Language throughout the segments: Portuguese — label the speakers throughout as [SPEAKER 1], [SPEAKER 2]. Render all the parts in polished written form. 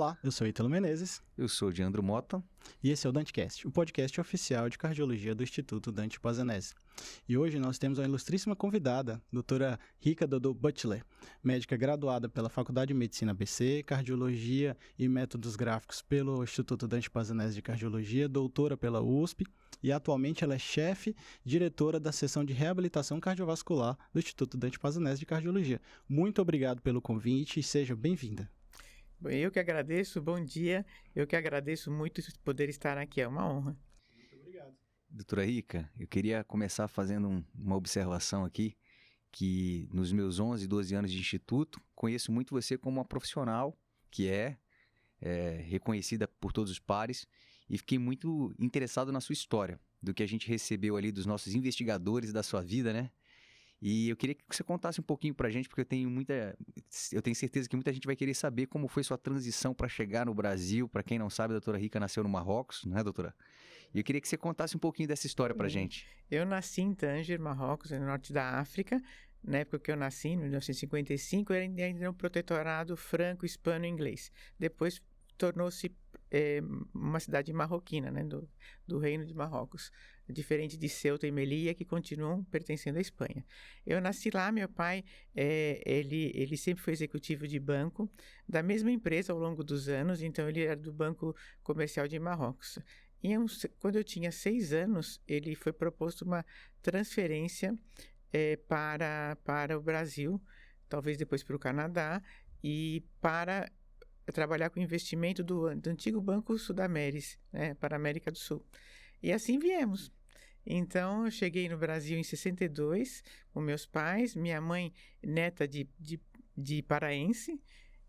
[SPEAKER 1] Olá, eu sou Ítalo Menezes.
[SPEAKER 2] Eu sou o Diandro Mota.
[SPEAKER 1] E esse é o DanteCast, o podcast oficial de cardiologia do Instituto Dante Pazanese. E hoje nós temos uma ilustríssima convidada, doutora Rica Dodô Butler, médica graduada pela Faculdade de Medicina ABC, Cardiologia e Métodos Gráficos pelo Instituto Dante Pazanese de Cardiologia, doutora pela USP, e atualmente ela é chefe diretora da seção de reabilitação cardiovascular do Instituto Dante Pazanese de Cardiologia. Muito obrigado pelo convite e seja bem-vinda.
[SPEAKER 3] Eu que agradeço, bom dia. Eu que agradeço muito poder estar aqui, é uma honra.
[SPEAKER 1] Muito obrigado.
[SPEAKER 2] Doutora Rica, eu queria começar fazendo uma observação aqui, que nos meus 11, 12 anos de instituto, conheço muito você como uma profissional que é reconhecida por todos os pares e fiquei muito interessado na sua história, do que a gente recebeu ali dos nossos investigadores da sua vida, né? E eu queria que você contasse um pouquinho pra gente, porque eu tenho certeza que muita gente vai querer saber como foi sua transição para chegar no Brasil. Para quem não sabe, a doutora Rica nasceu no Marrocos, não é, doutora? E eu queria que você contasse um pouquinho dessa história pra gente.
[SPEAKER 3] Eu nasci em Tanger, Marrocos, no norte da África. Na época que eu nasci, em 1955, era ainda um protetorado franco-hispano-inglês. Depois tornou-se uma cidade marroquina, né, do Reino de Marrocos, diferente de Ceuta e Melilla, que continuam pertencendo à Espanha. Eu nasci lá, meu pai, ele sempre foi executivo de banco, da mesma empresa ao longo dos anos, então ele era do Banco Comercial de Marrocos. E quando eu tinha 6 anos, ele foi proposto uma transferência para o Brasil, talvez depois para o Canadá, e para trabalhar com investimento do antigo Banco Sudameris, né, para a América do Sul. E assim viemos. Então, eu cheguei no Brasil em 62, com meus pais, minha mãe, neta de paraense,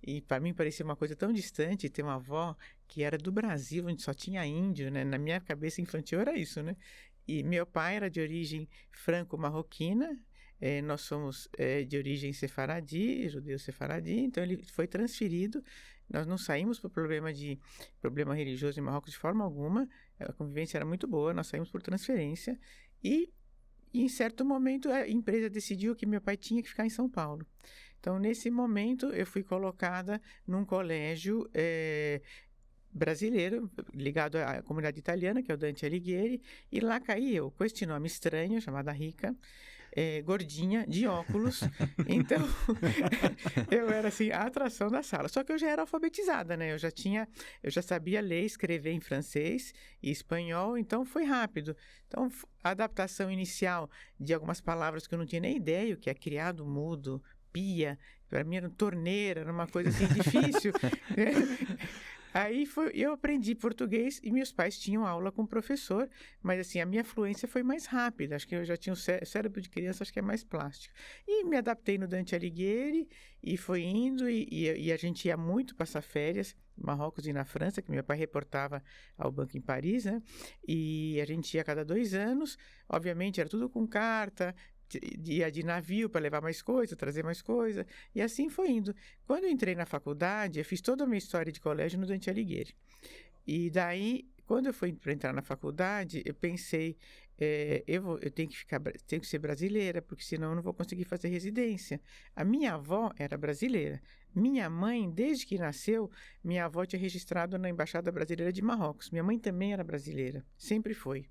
[SPEAKER 3] e para mim parecia uma coisa tão distante ter uma avó que era do Brasil, onde só tinha índio, né? Na minha cabeça infantil era isso, né? E meu pai era de origem franco-marroquina, nós somos de origem sefaradi, judeu sefaradi, então ele foi transferido. Nós não saímos por problema religioso em Marrocos de forma alguma, a convivência era muito boa, nós saímos por transferência e em certo momento a empresa decidiu que meu pai tinha que ficar em São Paulo. Então nesse momento eu fui colocada num colégio brasileiro, ligado à comunidade italiana, que é o Dante Alighieri, e lá caí eu, com este nome estranho, chamada Rica, gordinha, de óculos, então eu era assim, a atração da sala, só que eu já era alfabetizada, né, eu já sabia ler, escrever em francês e espanhol, então foi rápido, então a adaptação inicial de algumas palavras que eu não tinha nem ideia, o que é criado mudo, pia, para mim era torneira, era uma coisa assim difícil, né? Aí eu aprendi português e meus pais tinham aula com o professor, mas assim, a minha fluência foi mais rápida, acho que eu já tinha cérebro de criança, acho que é mais plástico. E me adaptei no Dante Alighieri e foi indo e a gente ia muito passar férias, em Marrocos e na França, que meu pai reportava ao banco em Paris, né? E a gente ia a cada 2 anos, obviamente era tudo com carta, ia de navio para levar mais coisa, trazer mais coisa, e assim foi indo. Quando eu entrei na faculdade, eu fiz toda a minha história de colégio no Dante Alighieri. E daí, quando eu fui para entrar na faculdade, eu pensei, eu tenho que ser brasileira, porque senão eu não vou conseguir fazer residência. A minha avó era brasileira. Minha mãe, desde que nasceu, minha avó tinha registrado na Embaixada Brasileira de Marrocos. Minha mãe também era brasileira, sempre foi.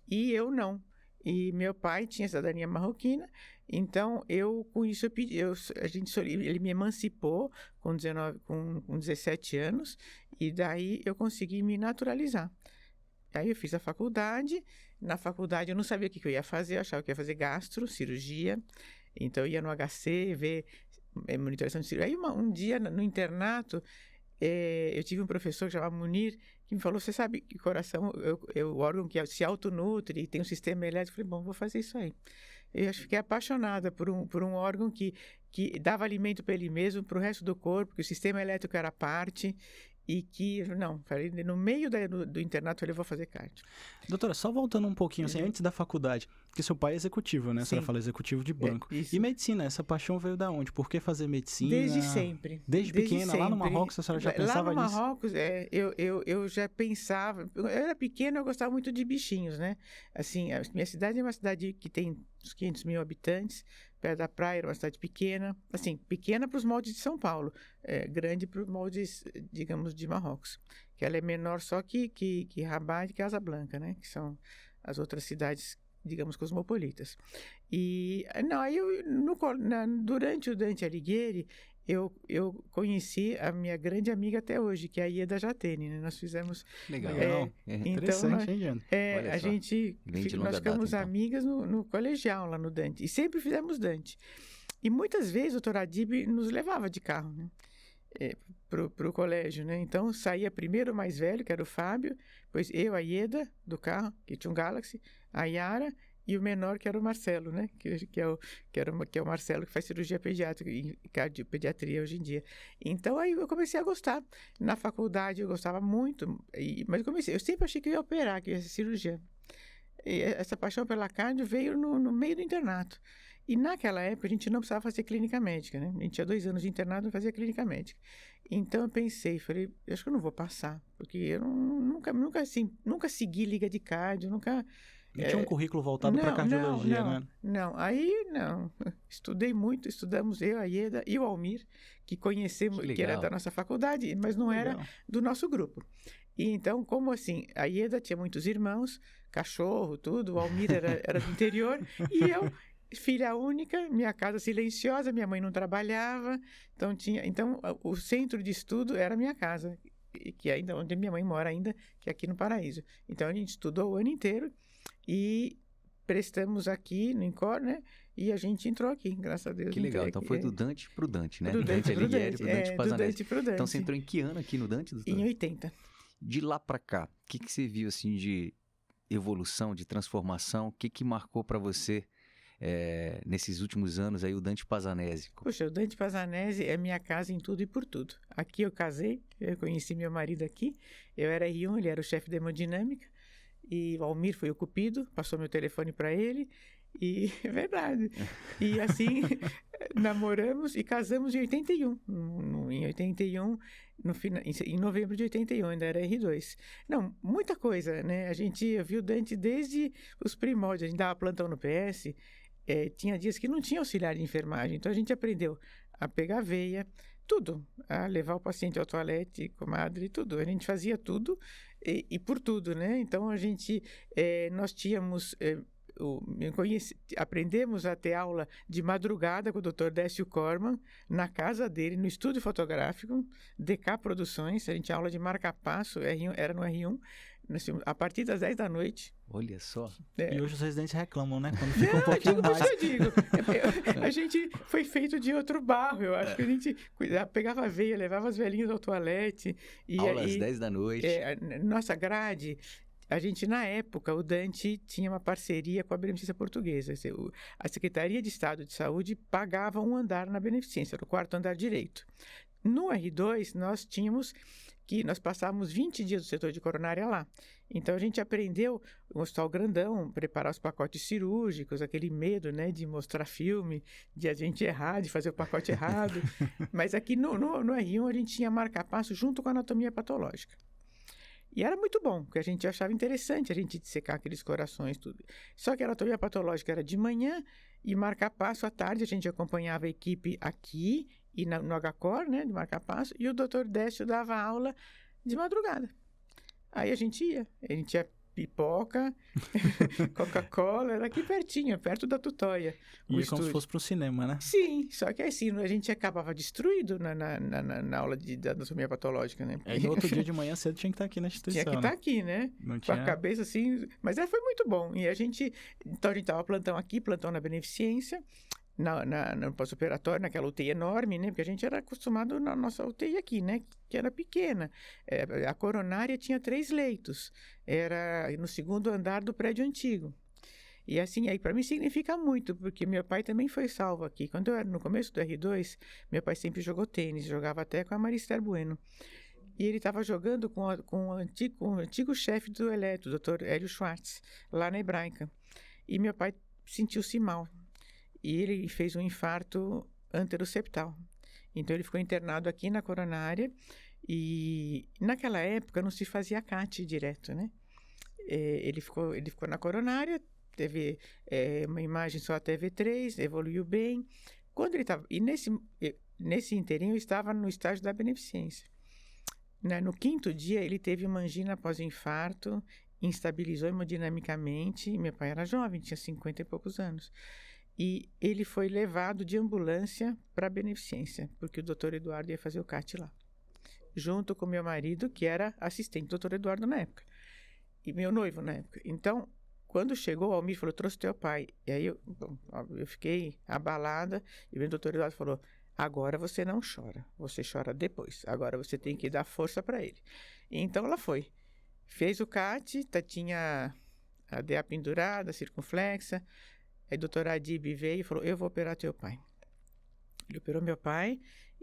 [SPEAKER 3] E eu não. E meu pai tinha cidadania marroquina, então com isso eu pedi, ele me emancipou com 17 anos e daí eu consegui me naturalizar. Aí eu fiz a faculdade, na faculdade eu não sabia o que eu ia fazer, eu achava que ia fazer gastro, cirurgia, então eu ia no HC ver monitorização de cirurgia. Aí um dia no internato, eu tive um professor que chamava Munir, que me falou, você sabe que o coração é o órgão que se autonutre e tem um sistema elétrico. Eu falei, bom, vou fazer isso aí. Eu fiquei apaixonada por um órgão que dava alimento para ele mesmo, para o resto do corpo, que o sistema elétrico era parte, e que, falei, no meio do internato eu vou fazer cardio.
[SPEAKER 1] Doutora, só voltando um pouquinho, assim, antes da faculdade, porque seu pai é executivo, né? Sim. A senhora fala executivo de banco. E medicina, essa paixão veio da onde? Por que fazer medicina?
[SPEAKER 3] Desde sempre.
[SPEAKER 1] Desde pequena, sempre. Lá no Marrocos, a senhora já pensava nisso?
[SPEAKER 3] Lá no Marrocos, eu já pensava... Eu era pequena, eu gostava muito de bichinhos, né? Assim, a minha cidade é uma cidade que tem uns 500 mil habitantes, perto da praia, era uma cidade pequena, assim, pequena para os moldes de São Paulo, grande para os moldes, digamos, de Marrocos, que ela é menor só que Rabat e Casablanca, né, que são as outras cidades, digamos, cosmopolitas. E, não, aí durante o Dante Alighieri, eu conheci a minha grande amiga até hoje, que é a Ieda Jatene, né? Nós fizemos...
[SPEAKER 1] Legal.
[SPEAKER 3] Então,
[SPEAKER 1] Interessante, hein, Diana?
[SPEAKER 2] Olha
[SPEAKER 3] a
[SPEAKER 2] só.
[SPEAKER 3] gente...
[SPEAKER 2] Vem de
[SPEAKER 3] nós
[SPEAKER 2] longa
[SPEAKER 3] ficamos
[SPEAKER 2] data, então.
[SPEAKER 3] amigas no colegial, lá no Dante. E sempre fizemos Dante. E muitas vezes o doutor Adib nos levava de carro, né? Para o colégio, né? Então, saía primeiro o mais velho, que era o Fábio, depois eu, a Ieda, do carro, que tinha um Galaxy, a Yara... E o menor, que era o Marcelo, né? Que é o Marcelo que faz cirurgia pediátrica e cardiopediatria hoje em dia. Então, aí eu comecei a gostar. Na faculdade, eu gostava muito. Mas eu sempre achei que eu ia operar, que eu ia ser cirurgiã. E essa paixão pela cardio veio no meio do internato. E naquela época, a gente não precisava fazer clínica médica, né? A gente tinha 2 anos de internato, não fazia clínica médica. Então, eu pensei, falei, acho que eu não vou passar. Porque eu nunca segui liga de cardio, nunca...
[SPEAKER 1] Não tinha um currículo voltado para cardiologia, né?
[SPEAKER 3] Não, aí não. Estudei muito, estudamos eu, a Ieda e o Almir, que conhecemos, que era da nossa faculdade, mas não era do nosso grupo. E então, como assim, a Ieda tinha muitos irmãos, cachorro, tudo, o Almir era do interior, e eu, filha única, minha casa silenciosa, minha mãe não trabalhava, então o centro de estudo era a minha casa, que é ainda onde minha mãe mora ainda, que é aqui no Paraíso. Então, a gente estudou o ano inteiro, e prestamos aqui no INCOR, né? E a gente entrou aqui, graças a Deus.
[SPEAKER 2] Que legal, então foi do Dante pro Dante, né?
[SPEAKER 3] Do Dante pro
[SPEAKER 2] Alighieri pro Dante Pazanese.
[SPEAKER 3] do Dante pro Dante.
[SPEAKER 2] Então você entrou em que ano aqui no Dante, doutor?
[SPEAKER 3] Em 80.
[SPEAKER 2] De lá para cá, o que você viu assim de evolução, de transformação? O que marcou para você nesses últimos anos aí o Dante Pazanese?
[SPEAKER 3] Puxa, o Dante Pazanese é minha casa em tudo e por tudo. Aqui eu casei, eu conheci meu marido aqui, eu era R1, ele era o chefe de hemodinâmica, e o Almir foi o cupido, passou meu telefone para ele, e é verdade. E assim, namoramos e casamos em 81. Em 81, em novembro de 81, ainda era R2. Não, muita coisa, né? A gente viu o Dante desde os primórdios, a gente dava plantão no PS, tinha dias que não tinha auxiliar de enfermagem, então a gente aprendeu a pegar veia, tudo, a levar o paciente ao toalete, comadre, tudo. A gente fazia tudo e por tudo, né? Então, nós tínhamos... aprendemos a ter aula de madrugada com o Dr. Décio Corman, na casa dele, no estúdio fotográfico, DK Produções. A gente tinha aula de marca-passo, era no R1, a partir das 10 da noite.
[SPEAKER 2] Olha só.
[SPEAKER 1] E hoje os residentes reclamam, né? Quando fica um pouquinho mais.
[SPEAKER 3] Eu digo, a gente foi feito de outro barro, eu acho que a gente pegava a veia, levava as velhinhas ao toalete.
[SPEAKER 2] Aula às 10 da noite.
[SPEAKER 3] Nossa grade... A gente, na época, o Dante tinha uma parceria com a Beneficência Portuguesa. A Secretaria de Estado de Saúde pagava um andar na Beneficência, era o 4º andar direito. No R2, nós passávamos 20 dias do setor de coronária lá. Então, a gente aprendeu, um hospital grandão, preparar os pacotes cirúrgicos, aquele medo, né, de mostrar filme, de a gente errar, de fazer o pacote errado. Mas aqui no R1, a gente tinha marca-passo junto com a anatomia patológica. E era muito bom, porque a gente achava interessante a gente dissecar aqueles corações, tudo. Só que a anatomia patológica era de manhã e marca-passo à tarde. A gente acompanhava a equipe aqui e no HCOR, né, de marca-passo, e o Dr. Décio dava aula de madrugada. Aí a gente ia pipoca, Coca-Cola, era aqui pertinho, perto da Tutóia.
[SPEAKER 1] E como se fosse pro cinema, né?
[SPEAKER 3] Sim, só que assim, a gente acabava destruído na aula da anatomia patológica, né?
[SPEAKER 1] E no outro dia de manhã cedo tinha que estar aqui na instituição.
[SPEAKER 3] Tinha que estar aqui, né? Com a cabeça assim, mas foi muito bom. E então a gente tava plantão aqui, plantão na Beneficência, no pós-operatório, naquela UTI enorme, né? Porque a gente era acostumado na nossa UTI aqui, né? Que era pequena. A coronária tinha 3 leitos. Era no 2º andar do prédio antigo. E assim, aí para mim significa muito, porque meu pai também foi salvo aqui. Quando eu era no começo do R2, meu pai sempre jogou tênis, jogava até com a Marister Bueno. E ele estava jogando com o antigo chefe do Eletro, o Dr. Hélio Schwartz, lá na Hebraica. E meu pai sentiu-se mal. E ele fez um infarto anteroseptal. Então, ele ficou internado aqui na coronária e, naquela época, não se fazia CAT direto, né? Ele ficou na coronária, teve uma imagem só até V3, evoluiu bem. Quando ele estava... E nesse inteirinho eu estava no estágio da beneficência. No 5º dia, ele teve uma angina pós-infarto, instabilizou hemodinamicamente. Meu pai era jovem, tinha 50 e poucos anos. E ele foi levado de ambulância para a beneficência, porque o doutor Eduardo ia fazer o CAT lá, junto com meu marido, que era assistente do doutor Eduardo na época, e meu noivo na época. Então, quando chegou, o Almir falou, trouxe teu pai. E aí eu fiquei abalada, e o doutor Eduardo falou, agora você não chora, você chora depois, agora você tem que dar força para ele. E então ela foi, fez o CAT, tinha a DA pendurada, circunflexa. Aí a doutora Adib veio e falou, eu vou operar teu pai. Ele operou meu pai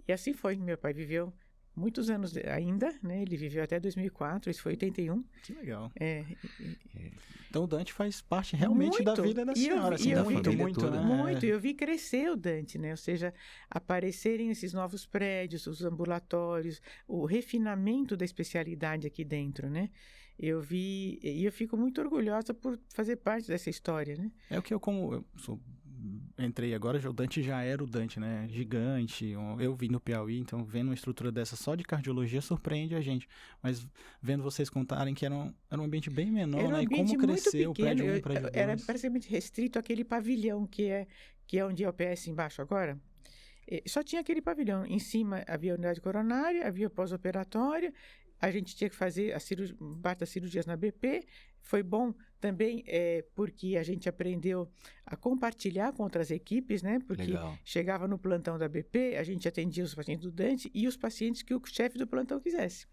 [SPEAKER 3] e assim foi. Meu pai viveu muitos anos ainda, né? Ele viveu até 2004, isso foi 81.
[SPEAKER 1] Que legal.
[SPEAKER 3] Então
[SPEAKER 1] o Dante faz parte realmente da vida da senhora. Assim, muito, né?
[SPEAKER 3] Muito. Eu vi crescer o Dante, né? Ou seja, aparecerem esses novos prédios, os ambulatórios, o refinamento da especialidade aqui dentro, né? Eu vi, e eu fico muito orgulhosa por fazer parte dessa história, né?
[SPEAKER 1] É o que eu entrei agora, o Dante já era o Dante, né? Gigante. Eu vim no Piauí, então vendo uma estrutura dessa só de cardiologia surpreende a gente. Mas vendo vocês contarem que era um ambiente bem menor, né? E como cresceu o prédio 1, o prédio 2.
[SPEAKER 3] Era praticamente restrito àquele pavilhão que é onde é o PS embaixo agora. Só tinha aquele pavilhão. Em cima havia a unidade coronária, havia pós-operatória. A gente tinha que fazer parte das cirurgias na BP. Foi bom também porque a gente aprendeu a compartilhar com outras equipes, né? Porque chegava no plantão da BP, a gente atendia os pacientes do Dante e os pacientes que o chefe do plantão quisesse.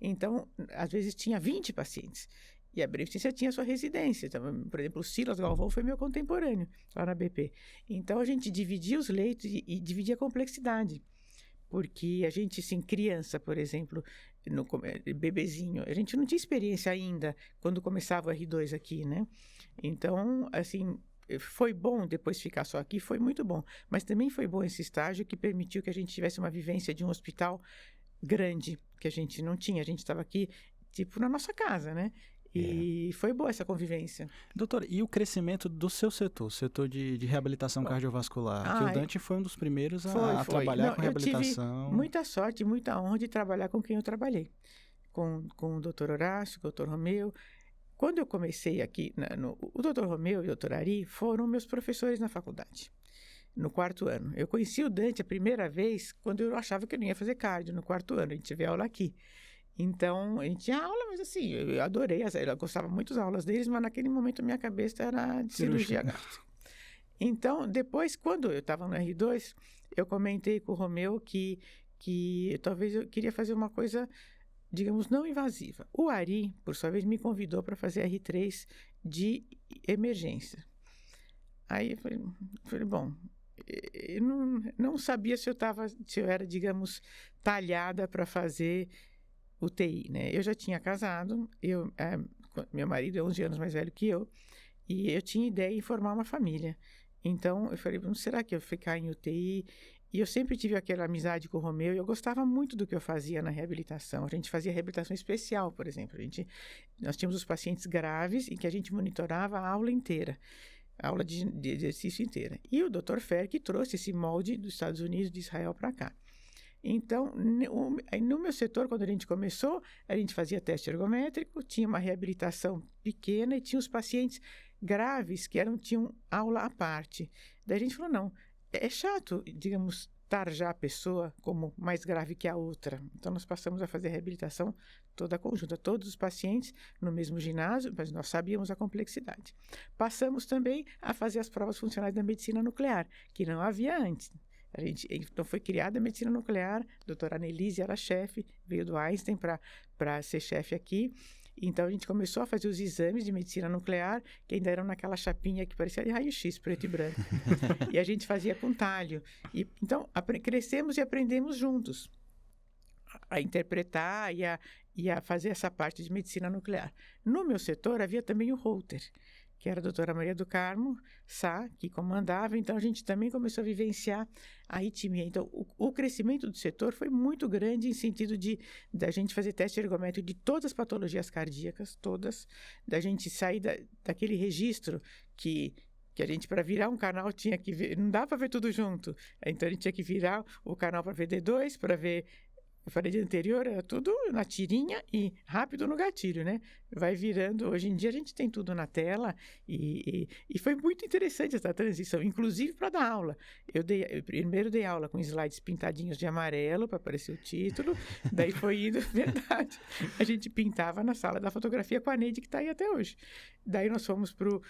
[SPEAKER 3] Então, às vezes tinha 20 pacientes. E a beneficência tinha sua residência. Então, por exemplo, o Silas Galvão foi meu contemporâneo lá na BP. Então, a gente dividia os leitos e dividia a complexidade. Porque a gente, assim, criança, por exemplo, bebezinho, a gente não tinha experiência ainda quando começava o R2 aqui, né? Então, assim, foi bom depois ficar só aqui, foi muito bom. Mas também foi bom esse estágio que permitiu que a gente tivesse uma vivência de um hospital grande, que a gente não tinha. A gente estava aqui, tipo, na nossa casa, né? E foi boa essa convivência.
[SPEAKER 1] Doutora, e o crescimento do seu setor, setor de reabilitação cardiovascular? Que o Dante foi um dos primeiros a trabalhar com reabilitação.
[SPEAKER 3] Eu tive muita sorte, muita honra de trabalhar com quem eu trabalhei. Com o doutor Horácio, com o doutor Romeu. Quando eu comecei aqui, o doutor Romeu e o doutor Ari foram meus professores na faculdade, no 4º ano. Eu conheci o Dante a primeira vez quando eu achava que eu não ia fazer cardio, no 4º ano. A gente teve aula aqui. Então, a gente tinha aula, mas assim, eu adorei, eu gostava muito das aulas deles, mas naquele momento a minha cabeça era de cirurgia gástrica. Então, depois, quando eu estava no R2, eu comentei com o Romeu que talvez eu queria fazer uma coisa, digamos, não invasiva. O Ari, por sua vez, me convidou para fazer R3 de emergência. Aí eu falei bom, eu não sabia se eu era, digamos, talhada para fazer UTI, né? Eu já tinha casado, meu marido é 11 anos mais velho que eu, e eu tinha ideia de formar uma família. Então, eu falei, será que eu ficar em UTI? E eu sempre tive aquela amizade com o Romeu, e eu gostava muito do que eu fazia na reabilitação. A gente fazia reabilitação especial, por exemplo. Nós tínhamos os pacientes graves, em que a gente monitorava a aula inteira, a aula de exercício inteira. E o Dr. Fer, que trouxe esse molde dos Estados Unidos, de Israel para cá. Então, no meu setor, quando a gente começou, a gente fazia teste ergométrico, tinha uma reabilitação pequena e tinha os pacientes graves que tinham aula à parte. Daí a gente falou, não, é chato, digamos, tarjar a pessoa como mais grave que a outra. Então, nós passamos a fazer a reabilitação toda conjunta, todos os pacientes no mesmo ginásio, mas nós sabíamos a complexidade. Passamos também a fazer as provas funcionais da medicina nuclear, que não havia antes. Então, foi criada a medicina nuclear, a doutora Annelise era chefe, veio do Einstein para ser chefe aqui. Então, a gente começou a fazer os exames de medicina nuclear, que ainda eram naquela chapinha que parecia de raio-x, preto e branco. E a gente fazia com talho. Então, crescemos e aprendemos juntos a interpretar e a fazer essa parte de medicina nuclear. No meu setor, havia também o Holter, que era a doutora Maria do Carmo Sá, que comandava. Então, a gente também começou a vivenciar a arritmia. Então, o crescimento do setor foi muito grande em sentido da gente fazer teste ergométrico de todas as patologias cardíacas, todas, da gente sair daquele registro que a gente, para virar um canal, tinha que ver, não dá para ver tudo junto. Então, a gente tinha que virar o canal para ver D2, para ver. Eu falei de anterior, era tudo na tirinha e rápido no gatilho, né? Vai virando. Hoje em dia a gente tem tudo na tela e foi muito interessante essa transição, inclusive para dar aula. Eu primeiro dei aula com slides pintadinhos de amarelo para aparecer o título, daí foi indo, verdade. A gente pintava na sala da fotografia com a Neide, que está aí até hoje. Daí nós fomos pro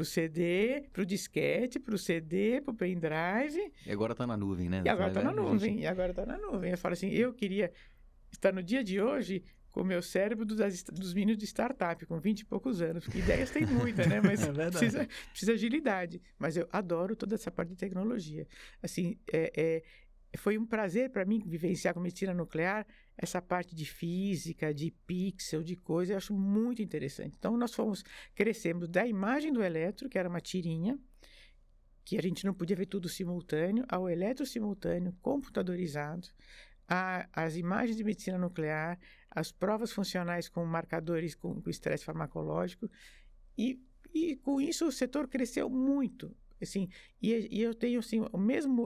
[SPEAKER 3] CD, pro disquete, pro CD, pro pendrive.
[SPEAKER 2] E agora está na nuvem, né?
[SPEAKER 3] E agora está na nuvem, Eu falo assim, eu queria estar no dia de hoje com o meu cérebro dos meninos de startup, com 20 e poucos anos, porque ideias tem muita, né? Mas precisa agilidade. Mas eu adoro toda essa parte de tecnologia. Assim, foi um prazer para mim vivenciar com medicina nuclear essa parte de física, de pixel, de coisa, eu acho muito interessante. Então, nós crescemos da imagem do eletro, que era uma tirinha, que a gente não podia ver tudo simultâneo, ao eletro simultâneo, computadorizado, as imagens de medicina nuclear, as provas funcionais com marcadores com estresse farmacológico, e com isso o setor cresceu muito. Assim, e eu tenho assim,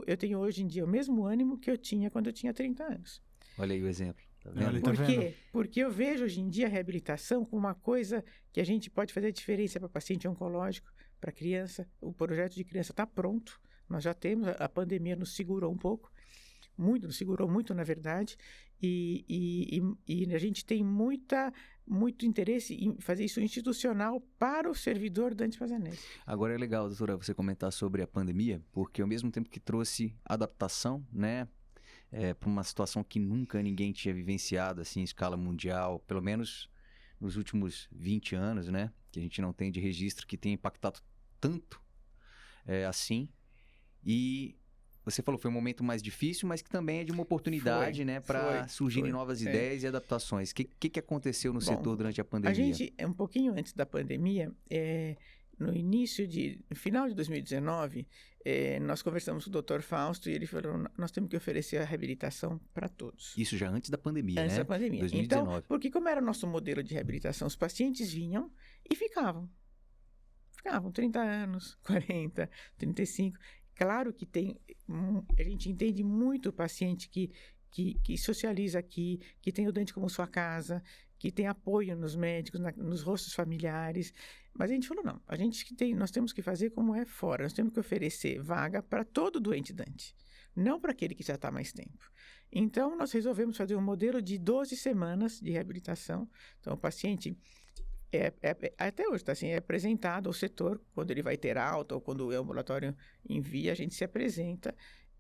[SPEAKER 3] eu tenho hoje em dia o mesmo ânimo que eu tinha quando eu tinha 30 anos.
[SPEAKER 2] Olha aí o exemplo. Tá vendo?
[SPEAKER 1] Olha,
[SPEAKER 3] Por quê? Porque eu vejo hoje em dia a reabilitação como uma coisa que a gente pode fazer diferença para paciente oncológico, para criança. O projeto de criança está pronto. Nós já temos, a pandemia nos segurou um pouco, nos segurou muito, na verdade, e a gente tem muito interesse em fazer isso institucional para o servidor Dante Pazanese.
[SPEAKER 2] Agora é legal, doutora, você comentar sobre a pandemia, porque ao mesmo tempo que trouxe adaptação, né, para uma situação que nunca ninguém tinha vivenciado assim, em escala mundial, pelo menos nos últimos 20 anos, né, que a gente não tem de registro que tenha impactado tanto assim. E você falou, foi um momento mais difícil, mas que também é de uma oportunidade, né, para surgirem novas ideias e adaptações. O que aconteceu no setor durante a pandemia?
[SPEAKER 3] A gente, um pouquinho antes da pandemia, no final de 2019, nós conversamos com o Dr. Fausto e ele falou, nós temos que oferecer a reabilitação para todos.
[SPEAKER 2] Isso já antes da pandemia,
[SPEAKER 3] antes
[SPEAKER 2] né?
[SPEAKER 3] da pandemia.
[SPEAKER 2] 2019.
[SPEAKER 3] Então, porque como era o nosso modelo de reabilitação, os pacientes vinham e ficavam 30 anos, 40, 35. Claro que a gente entende muito o paciente que socializa aqui, que tem o Dante como sua casa, que tem apoio nos médicos, nos rostos familiares. Mas a gente falou, não, nós temos que fazer como é fora, nós temos que oferecer vaga para todo doente Dante, não para aquele que já está mais tempo. Então, nós resolvemos fazer um modelo de 12 semanas de reabilitação. Então, o paciente até hoje, tá assim, é apresentado ao setor, quando ele vai ter alta ou quando o ambulatório envia, a gente se apresenta,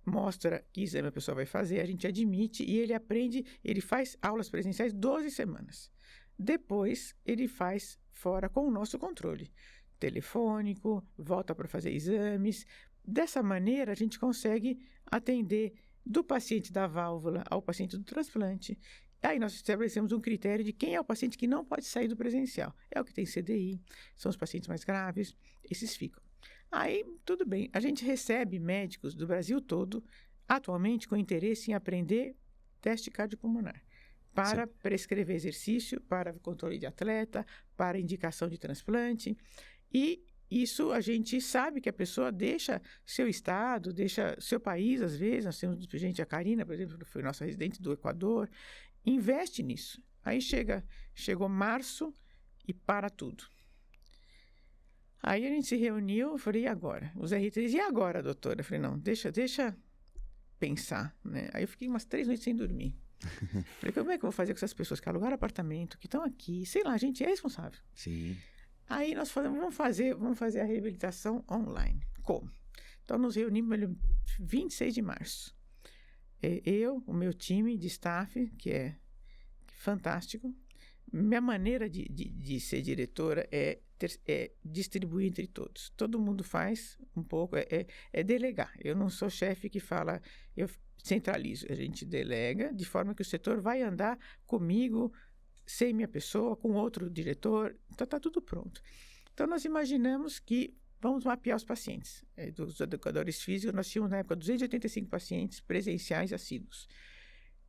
[SPEAKER 3] mostra que exame a pessoa vai fazer, a gente admite e ele aprende, ele faz aulas presenciais 12 semanas. Depois, ele faz fora com o nosso controle telefônico, volta para fazer exames. Dessa maneira, a gente consegue atender do paciente da válvula ao paciente do transplante. Aí nós estabelecemos um critério de quem é o paciente que não pode sair do presencial. É o que tem CDI, são os pacientes mais graves, esses ficam. Aí, tudo bem, a gente recebe médicos do Brasil todo, atualmente com interesse em aprender teste cardiopulmonar, para prescrever exercício, para controle de atleta, para indicação de transplante. E isso a gente sabe que a pessoa deixa seu estado, deixa seu país, às vezes. Nós temos gente, a Karina, por exemplo, foi nossa residente do Equador, investe nisso. Aí chegou março e para tudo. Aí a gente se reuniu, eu falei, e agora? Os R3, e agora, doutora? Eu falei, não, deixa pensar, né? Aí eu fiquei umas 3 noites sem dormir. Falei, como é que eu vou fazer com essas pessoas que alugaram apartamento, que estão aqui? Sei lá, a gente é responsável.
[SPEAKER 2] Sim.
[SPEAKER 3] Aí nós falamos, vamos fazer a reabilitação online. Como? Então, nos reunimos no 26 de março. Eu, o meu time de staff, que é fantástico. Minha maneira de ser diretora é distribuir entre todos. Todo mundo faz um pouco, é delegar. Eu não sou chefe que fala, eu centralizo. A gente delega de forma que o setor vai andar comigo, sem minha pessoa, com outro diretor. Então, está tudo pronto. Então, nós imaginamos que vamos mapear os pacientes. Dos educadores físicos, nós tínhamos, na época, 285 pacientes presenciais assíduos.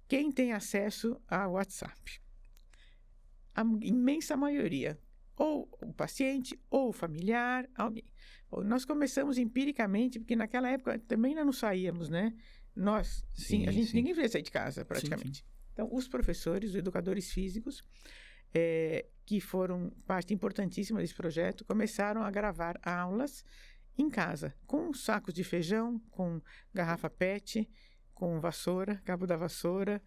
[SPEAKER 3] Quem tem acesso ao WhatsApp? A imensa maioria. Ou o paciente, ou o familiar, alguém. Nós começamos empiricamente, porque naquela época também ainda não saíamos, né? Nós, sim, ninguém podia sair de casa, praticamente. Sim. Então, os professores, os educadores físicos, que foram parte importantíssima desse projeto, começaram a gravar aulas em casa, com sacos de feijão, com garrafa PET, com vassoura, cabo da vassoura.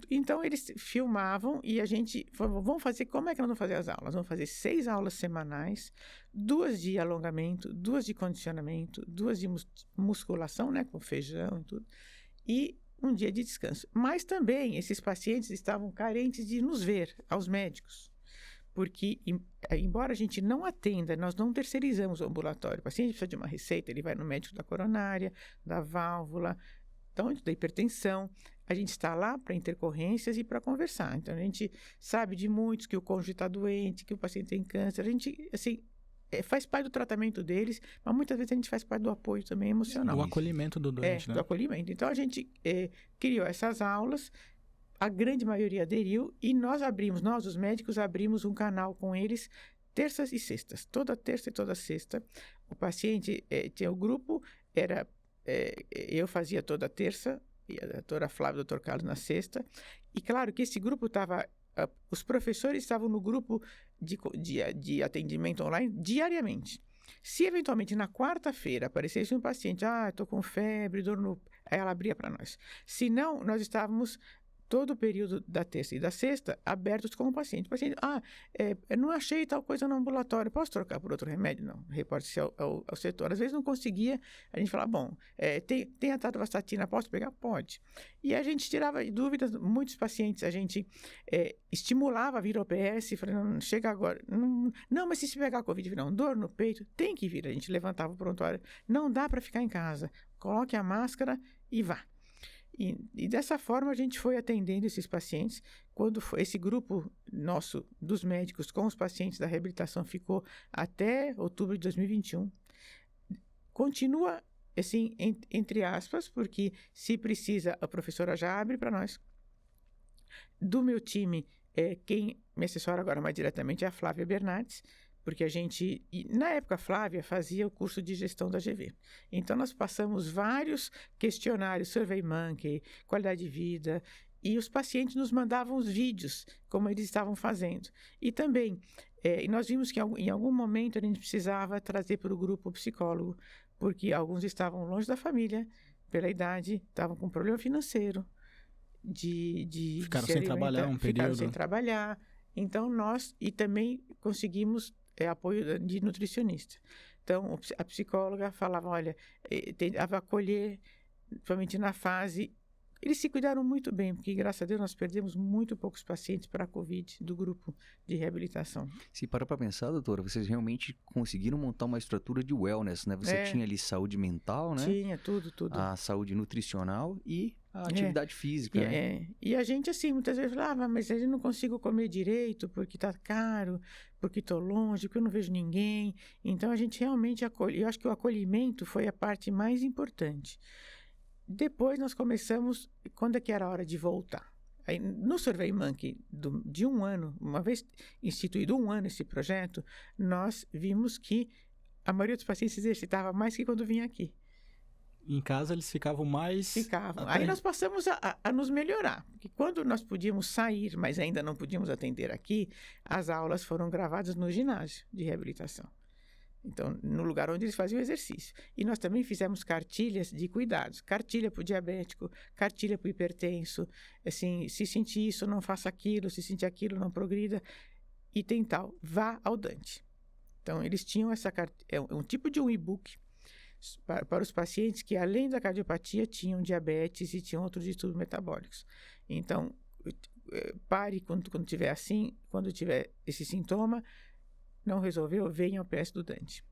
[SPEAKER 3] Então, eles filmavam e a gente falou, vamos fazer, como é que nós vamos fazer as aulas? Vamos fazer 6 aulas semanais, 2 de alongamento, 2 de condicionamento, 2 de musculação, né, com feijão e tudo, e um dia de descanso. Mas também esses pacientes estavam carentes de nos ver, aos médicos, porque, embora a gente não atenda, nós não terceirizamos o ambulatório. O paciente precisa de uma receita, ele vai no médico da coronária, da válvula, da hipertensão. A gente está lá para intercorrências e para conversar. Então, a gente sabe de muitos que o cônjuge está doente, que o paciente tem câncer. A gente, assim, faz parte do tratamento deles, mas muitas vezes a gente faz parte do apoio também emocional.
[SPEAKER 1] O acolhimento do doente, né?
[SPEAKER 3] Do acolhimento. Então, a gente criou essas aulas, a grande maioria aderiu e nós, os médicos, abrimos um canal com eles terças e sextas. Toda terça e toda sexta. O paciente tinha o grupo, eu fazia toda terça, e a doutora Flávia e o doutor Carlos na sexta. E claro que esse grupo estava... os professores estavam no grupo de atendimento online diariamente. Se eventualmente na quarta-feira aparecesse um paciente, estou com febre, dor no... Aí ela abria para nós. Se não, nós estávamos todo o período da terça e da sexta abertos com o paciente. O paciente, não achei tal coisa no ambulatório, posso trocar por outro remédio? Não, reporte-se ao setor. Às vezes não conseguia, a gente falava, bom, tem a atorvastatina, posso pegar? Pode. E a gente tirava dúvidas, muitos pacientes, a gente estimulava a vir ao PS, falando, não, chega agora. Não, mas se pegar Covid, não, dor no peito, tem que vir. A gente levantava o prontuário, não dá para ficar em casa, coloque a máscara e vá. E dessa forma a gente foi atendendo esses pacientes. Quando esse grupo nosso dos médicos com os pacientes da reabilitação ficou até outubro de 2021. Continua, assim, entre aspas, porque se precisa, a professora já abre para nós. Do meu time, quem me assessora agora mais diretamente é a Flávia Bernardes, porque na época a Flávia fazia o curso de gestão da GV. Então, nós passamos vários questionários, SurveyMonkey, qualidade de vida, e os pacientes nos mandavam os vídeos, como eles estavam fazendo. E também, nós vimos que em algum momento a gente precisava trazer para o grupo o psicólogo, porque alguns estavam longe da família, pela idade, estavam com problema financeiro,
[SPEAKER 1] ficaram sem trabalhar um período.
[SPEAKER 3] Ficaram sem trabalhar. Então, e também conseguimos apoio de nutricionista. Então, a psicóloga falava, olha, tentava acolher, principalmente na fase... Eles se cuidaram muito bem, porque, graças a Deus, nós perdemos muito poucos pacientes para a Covid do grupo de reabilitação.
[SPEAKER 2] Se parar para pensar, doutora, vocês realmente conseguiram montar uma estrutura de wellness, né? Você tinha ali saúde mental, né?
[SPEAKER 3] Tinha, tudo.
[SPEAKER 2] A saúde nutricional e a atividade física, né?
[SPEAKER 3] E a gente, assim, muitas vezes falava, mas eu não consigo comer direito porque está caro, porque estou longe, porque eu não vejo ninguém. Então, a gente realmente acolhe. Eu acho que o acolhimento foi a parte mais importante. Depois nós começamos, quando é que era a hora de voltar? Aí, no SurveyMonkey de um ano, uma vez instituído um ano esse projeto, nós vimos que a maioria dos pacientes se exercitava mais que quando vinha aqui.
[SPEAKER 1] Em casa eles ficavam mais...
[SPEAKER 3] Ficavam. Aí nós passamos a nos melhorar, porque quando nós podíamos sair, mas ainda não podíamos atender aqui, as aulas foram gravadas no ginásio de reabilitação. Então, no lugar onde eles faziam exercício. E nós também fizemos cartilhas de cuidados. Cartilha para o diabético, cartilha para o hipertenso. Assim, se sentir isso, não faça aquilo. Se sentir aquilo, não progrida. E tem tal, vá ao Dante. Então, eles tinham um tipo de um e-book para os pacientes que, além da cardiopatia, tinham diabetes e tinham outros distúrbios metabólicos. Então, pare quando tiver assim, quando tiver esse sintoma, não resolveu, venha ao PS do Dante.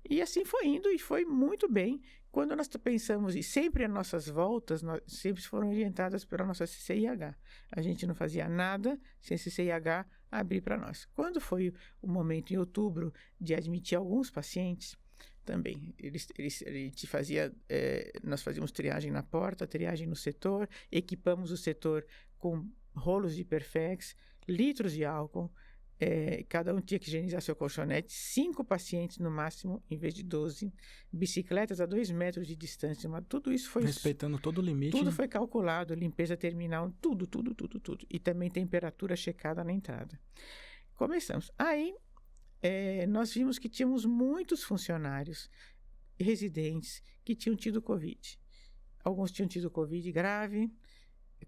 [SPEAKER 3] E assim foi indo e foi muito bem. Quando nós pensamos, e sempre as nossas voltas sempre foram orientadas pela nossa CCIH. A gente não fazia nada sem CCIH abrir para nós. Quando foi o momento, em outubro, de admitir alguns pacientes, também, nós fazíamos triagem na porta, triagem no setor, equipamos o setor com rolos de Perfex, litros de álcool, cada um tinha que higienizar seu colchonete, 5 pacientes no máximo, em vez de 12, bicicletas a 2 metros de distância, mas tudo isso foi...
[SPEAKER 1] Respeitando todo o limite.
[SPEAKER 3] Tudo foi calculado, limpeza terminal, tudo. E também temperatura checada na entrada. Começamos. Aí, nós vimos que tínhamos muitos funcionários residentes que tinham tido Covid. Alguns tinham tido Covid grave,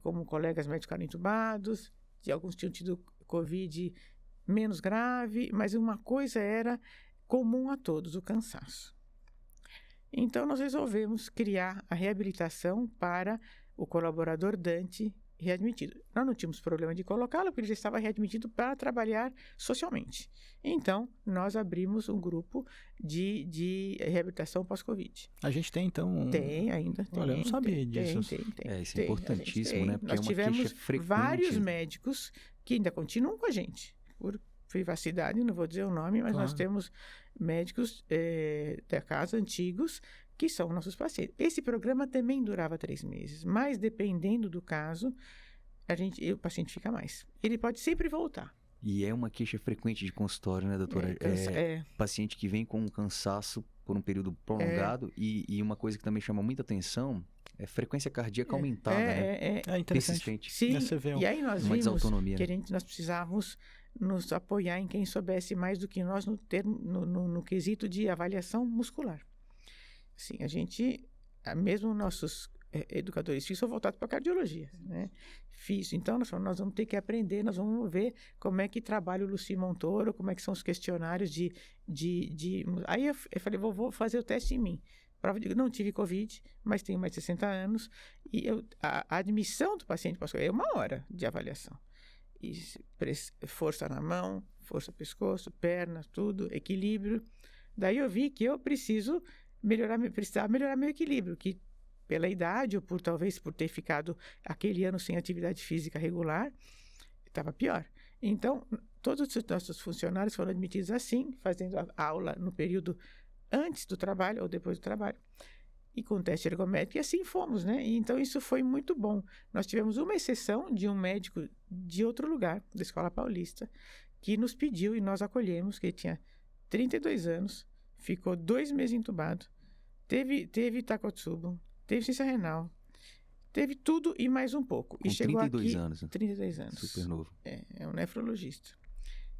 [SPEAKER 3] como colegas médicos ficaram entubados, e alguns tinham tido Covid menos grave, mas uma coisa era comum a todos, o cansaço. Então, nós resolvemos criar a reabilitação para o colaborador Dante readmitido. Nós não tínhamos problema de colocá-lo, porque ele já estava readmitido para trabalhar socialmente. Então, nós abrimos um grupo de reabilitação pós-Covid.
[SPEAKER 1] A gente tem, então...
[SPEAKER 3] Tem ainda.
[SPEAKER 1] Olha, eu não sabia disso.
[SPEAKER 3] Tem.
[SPEAKER 2] Isso é importantíssimo, né? Porque
[SPEAKER 3] nós
[SPEAKER 2] é uma
[SPEAKER 3] tivemos
[SPEAKER 2] queixa frequente.
[SPEAKER 3] vários médicos que ainda continuam com a gente, por privacidade, não vou dizer o nome, mas nós temos médicos da casa antigos que são nossos pacientes. Esse programa também durava 3 meses, mas dependendo do caso, o paciente fica mais. Ele pode sempre voltar.
[SPEAKER 2] E é uma queixa frequente de consultório, né, doutora? Paciente que vem com um cansaço por um período prolongado e uma coisa que também chama muita atenção é frequência cardíaca aumentada, né?
[SPEAKER 1] É interessante.
[SPEAKER 2] Persistente.
[SPEAKER 3] Sim, e aí nós vimos
[SPEAKER 2] desautonomia,
[SPEAKER 3] que nós precisávamos nos apoiar em quem soubesse mais do que nós no quesito de avaliação muscular. Assim, mesmo nossos educadores físicos são voltados para a cardiologia, né? Então, nós vamos ter que aprender, nós vamos ver como é que trabalha o Luci Montoro, como é que são os questionários Aí eu falei, vou fazer o teste em mim. Prova de não tive Covid, mas tenho mais de 60 anos, e a admissão do paciente pós-Covid é 1 hora de avaliação. E força na mão, força no pescoço, perna, tudo, equilíbrio. Daí eu vi que eu precisava melhorar meu equilíbrio, que pela idade ou talvez por ter ficado aquele ano sem atividade física regular, estava pior. Então, todos os nossos funcionários foram admitidos assim, fazendo a aula no período antes do trabalho ou depois do trabalho, e com teste ergométrico, e assim fomos, né? E então, isso foi muito bom. Nós tivemos uma exceção de um médico de outro lugar, da Escola Paulista, que nos pediu e nós acolhemos, que ele tinha 32 anos, ficou 2 meses entubado, teve Takotsubo, teve ciência renal, teve tudo e mais um pouco.
[SPEAKER 2] Com
[SPEAKER 3] e chegou
[SPEAKER 2] 32
[SPEAKER 3] aqui,
[SPEAKER 2] anos. Né?
[SPEAKER 3] 32 anos.
[SPEAKER 2] Super novo.
[SPEAKER 3] É um nefrologista.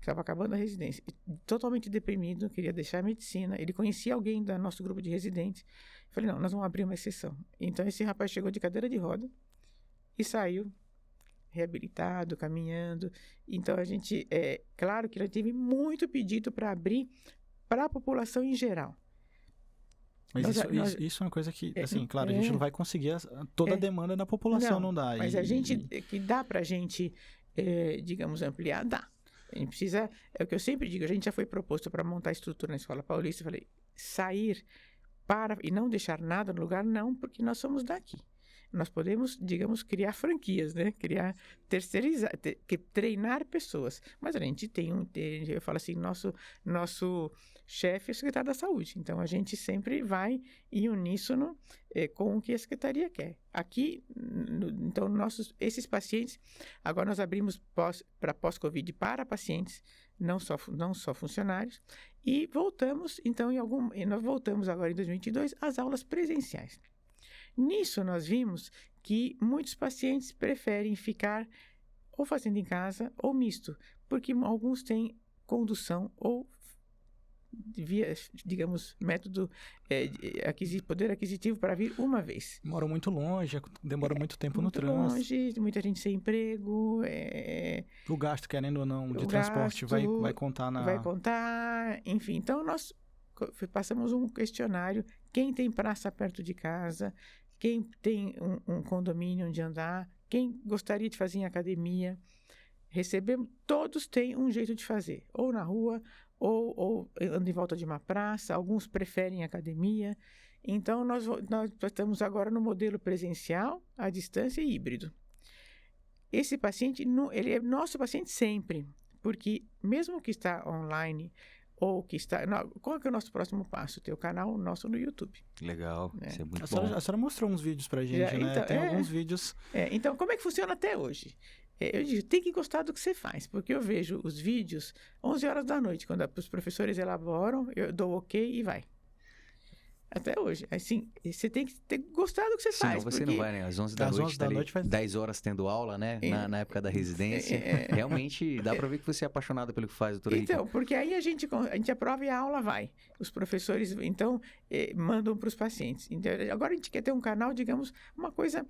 [SPEAKER 3] Estava acabando a residência. Totalmente deprimido, queria deixar a medicina. Ele conhecia alguém do nosso grupo de residentes. Falei, não, nós vamos abrir uma exceção. Então, esse rapaz chegou de cadeira de roda e saiu reabilitado, caminhando. Então, claro que ele teve muito pedido para abrir para a população em geral.
[SPEAKER 1] Mas isso é uma coisa que, assim, claro, a gente não vai conseguir toda a demanda da população, não dá.
[SPEAKER 3] Mas que dá para a gente, digamos, ampliar, dá. A gente precisa, é o que eu sempre digo, a gente já foi proposto para montar a estrutura na Escola Paulista, eu falei, sair e não deixar nada no lugar, não, porque nós somos daqui. Nós podemos, digamos, criar franquias, né? Terceirizar, treinar pessoas. Mas a gente eu falo assim, nosso chefe é o secretário da Saúde. Então, a gente sempre vai em uníssono com o que a Secretaria quer. Aqui, então, esses pacientes, agora nós abrimos para pós-Covid para pacientes, não só funcionários, e voltamos, então, nós voltamos agora em 2022 às aulas presenciais. Nisso, nós vimos que muitos pacientes preferem ficar ou fazendo em casa ou misto, porque alguns têm condução ou via, digamos, método poder aquisitivo para vir uma vez.
[SPEAKER 1] Moram muito longe, demora muito tempo no trânsito.
[SPEAKER 3] Longe, muita gente sem emprego.
[SPEAKER 1] O gasto, querendo ou não, de transporte vai contar na...
[SPEAKER 3] Vai contar, enfim. Então, nós passamos um questionário, quem tem praça perto de casa, quem tem um condomínio onde andar, quem gostaria de fazer em academia. Recebemos, todos têm um jeito de fazer, ou na rua, ou andando em volta de uma praça, alguns preferem academia. Então, nós estamos agora no modelo presencial, à distância e híbrido. Esse paciente, ele é nosso paciente sempre, porque mesmo que está online ou que está... Qual que é o nosso próximo passo? Ter o canal nosso no YouTube.
[SPEAKER 2] Legal, isso é muito
[SPEAKER 1] A
[SPEAKER 2] bom.
[SPEAKER 1] senhora mostrou uns vídeos pra gente, né?
[SPEAKER 3] Então,
[SPEAKER 1] Tem alguns vídeos...
[SPEAKER 3] Então, como é que funciona até hoje? Eu digo, tem que gostar do que você faz, porque eu vejo os vídeos 11 horas da noite, quando os professores elaboram, eu dou ok e vai. Até hoje. Assim, você tem que gostar do que você faz.
[SPEAKER 2] Senão você não vai, né? Às 11 da
[SPEAKER 1] Às
[SPEAKER 2] noite,
[SPEAKER 1] 11 da noite faz...
[SPEAKER 2] 10 horas tendo aula, né? Na época da residência. Realmente, dá para ver que você é apaixonado pelo que faz, doutora Rica.
[SPEAKER 3] Então, porque aí a gente aprova e a aula vai. Os professores, então, mandam para os pacientes. Então, agora a gente quer ter um canal, digamos, uma coisa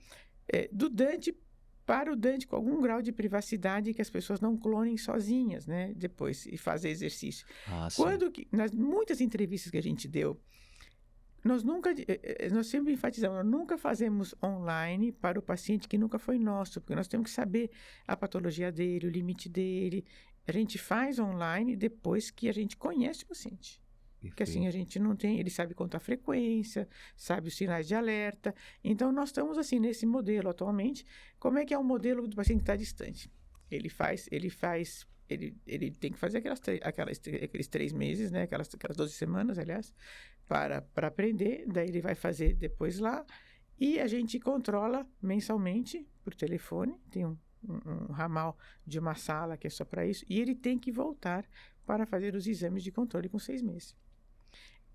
[SPEAKER 3] do Dante para o Dante, com algum grau de privacidade, que as pessoas não clonem sozinhas, né? Depois, e fazer exercício. Nas muitas entrevistas que a gente deu, nós sempre enfatizamos, nós nunca fazemos online para o paciente que nunca foi nosso, porque nós temos que saber a patologia dele, o limite dele. A gente faz online depois que a gente conhece o paciente. Porque assim a gente não tem, ele sabe contar a frequência, sabe os sinais de alerta. Então nós estamos assim nesse modelo atualmente. Como é que é o modelo do paciente que está distante? Ele tem que fazer aqueles 3 meses, né? Aquelas 12 semanas, aliás, para aprender. Daí ele vai fazer depois lá. E a gente controla mensalmente por telefone. Tem um ramal de uma sala que é só para isso. E ele tem que voltar para fazer os exames de controle com 6 meses.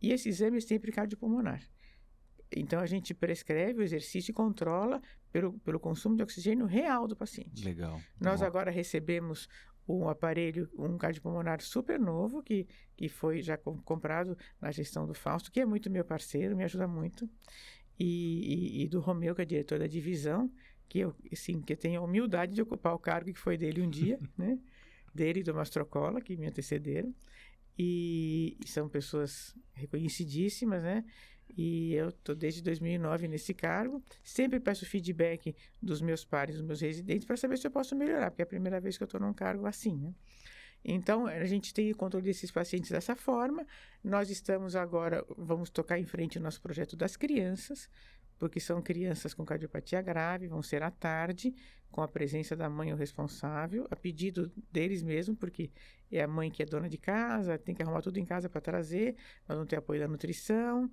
[SPEAKER 3] E esse exame é sempre cardiopulmonar. Então, a gente prescreve o exercício e controla pelo consumo de oxigênio real do paciente.
[SPEAKER 2] Legal.
[SPEAKER 3] Nós agora recebemos um aparelho, um cardiopulmonar super novo, que foi já comprado na gestão do Fausto, que é muito meu parceiro, me ajuda muito. E do Romeu, que é diretor da divisão, que eu tenho a humildade de ocupar o cargo que foi dele um dia, né? Dele e do Mastrocola, que me antecederam. E são pessoas reconhecidíssimas, né? E eu estou desde 2009 nesse cargo. Sempre peço feedback dos meus pares, dos meus residentes, para saber se eu posso melhorar, porque é a primeira vez que eu estou num cargo assim, né? Então, a gente tem o controle desses pacientes dessa forma. Nós estamos agora, vamos tocar em frente o nosso projeto das crianças, porque são crianças com cardiopatia grave, vão ser à tarde, com a presença da mãe ou responsável, a pedido deles mesmo, porque é a mãe que é dona de casa, tem que arrumar tudo em casa para trazer, nós não temos apoio da nutrição,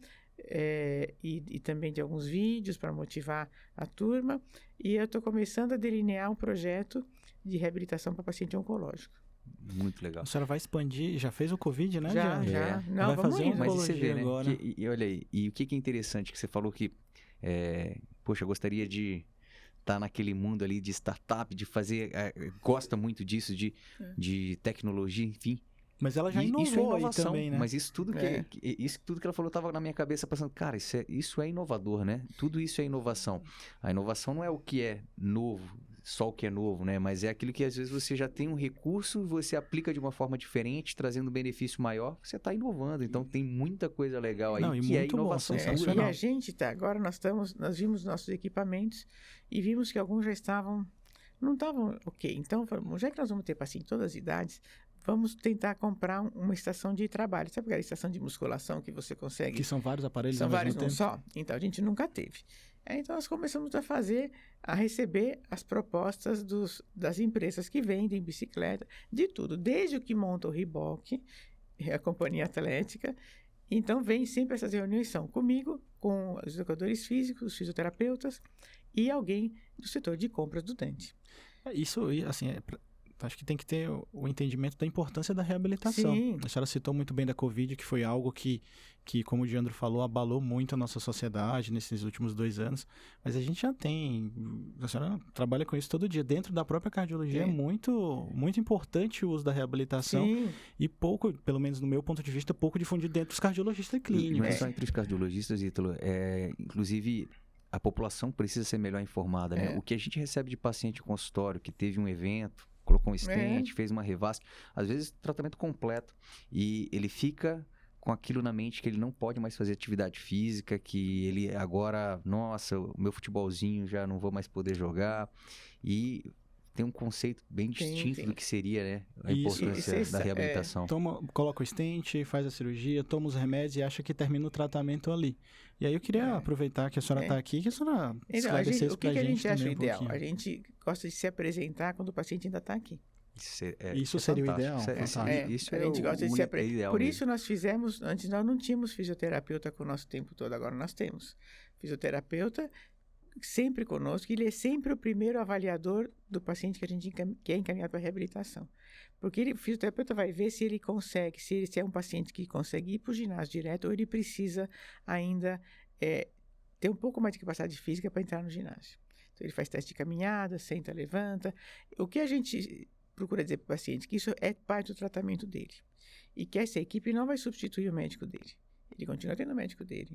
[SPEAKER 3] e também de alguns vídeos para motivar a turma. E eu estou começando a delinear um projeto de reabilitação para paciente oncológico.
[SPEAKER 2] Muito legal.
[SPEAKER 1] A senhora vai expandir, já fez o Covid, né?
[SPEAKER 3] Já. Não,
[SPEAKER 1] vai
[SPEAKER 3] vamos
[SPEAKER 1] fazer
[SPEAKER 3] indo.
[SPEAKER 1] oncologia
[SPEAKER 2] Mas você vê, né?
[SPEAKER 1] agora.
[SPEAKER 2] E olha aí, e o que é interessante que você falou que, poxa, eu gostaria de estar naquele mundo ali de startup, de fazer, gosta muito disso, de tecnologia, enfim.
[SPEAKER 1] Mas ela já
[SPEAKER 2] Isso é
[SPEAKER 1] inovou aí
[SPEAKER 2] inovação,
[SPEAKER 1] também, né?
[SPEAKER 2] mas isso tudo que ela falou estava na minha cabeça pensando, cara, isso é inovador, né? Tudo isso é inovação. A inovação não é o que é novo, só o que é novo, né? Mas é aquilo que às vezes você já tem um recurso, você aplica de uma forma diferente, trazendo um benefício maior, você está inovando. Então tem muita coisa legal aí que é inovação.
[SPEAKER 3] E a gente agora nós vimos nossos equipamentos e vimos que alguns não estavam ok. Então, já que nós vamos ter paciente de todas as idades, vamos tentar comprar uma estação de trabalho. Sabe aquela estação de musculação que você consegue?
[SPEAKER 1] Que são vários aparelhos
[SPEAKER 3] São
[SPEAKER 1] ao
[SPEAKER 3] vários
[SPEAKER 1] mesmo
[SPEAKER 3] num
[SPEAKER 1] tempo.
[SPEAKER 3] só? Então, a gente nunca teve. Então, nós começamos a receber as propostas das empresas que vendem bicicleta, de tudo. Desde o que monta o reboque, a companhia atlética. Então, vem sempre essas reuniões, são comigo, com os educadores físicos, os fisioterapeutas e alguém do setor de compras do Dante.
[SPEAKER 1] Isso, assim, acho que tem que ter o entendimento da importância da reabilitação.
[SPEAKER 3] Sim.
[SPEAKER 1] A senhora citou muito bem da Covid, que foi algo que, como o Diandro falou, abalou muito a nossa sociedade nesses últimos 2 anos. Mas a gente já tem... A senhora trabalha com isso todo dia. Dentro da própria cardiologia é muito, muito importante o uso da reabilitação.
[SPEAKER 3] Sim.
[SPEAKER 1] E pouco, pelo menos no meu ponto de vista, pouco difundido dentro dos cardiologistas clínicos.
[SPEAKER 2] Não é só entre os cardiologistas, Ítalo. Inclusive, a população precisa ser melhor informada, né? O que a gente recebe de paciente em consultório que teve um evento, colocou um stent, fez uma revasc, às vezes tratamento completo, e ele fica com aquilo na mente que ele não pode mais fazer atividade física, que ele agora, nossa, o meu futebolzinho já não vou mais poder jogar, e tem um conceito bem distinto do que seria, né, a importância da reabilitação.
[SPEAKER 1] Coloca o stent, faz a cirurgia, toma os remédios e acha que termina o tratamento ali. E aí eu queria aproveitar que a senhora está aqui, que a senhora esclarecesse
[SPEAKER 3] o que
[SPEAKER 1] pra
[SPEAKER 3] a gente acha
[SPEAKER 1] também
[SPEAKER 3] ideal?
[SPEAKER 1] pouquinho.
[SPEAKER 3] A gente gosta de se apresentar quando o paciente ainda está aqui.
[SPEAKER 1] Isso seria o ideal.
[SPEAKER 2] Isso
[SPEAKER 3] a gente gosta de se aprender.
[SPEAKER 2] Ideal
[SPEAKER 3] Por
[SPEAKER 2] mesmo.
[SPEAKER 3] isso nós fizemos, antes nós não tínhamos fisioterapeuta com o nosso tempo todo, agora nós temos. Fisioterapeuta sempre conosco, ele é sempre o primeiro avaliador do paciente que a gente quer encaminhar para a reabilitação. Porque o fisioterapeuta vai ver se ele consegue, se é um paciente que consegue ir para o ginásio direto ou ele precisa ainda ter um pouco mais de capacidade física para entrar no ginásio. Então, ele faz teste de caminhada, senta, levanta. O que a gente procura dizer para o paciente? Que isso é parte do tratamento dele. E que essa equipe não vai substituir o médico dele. Ele continua tendo o médico dele.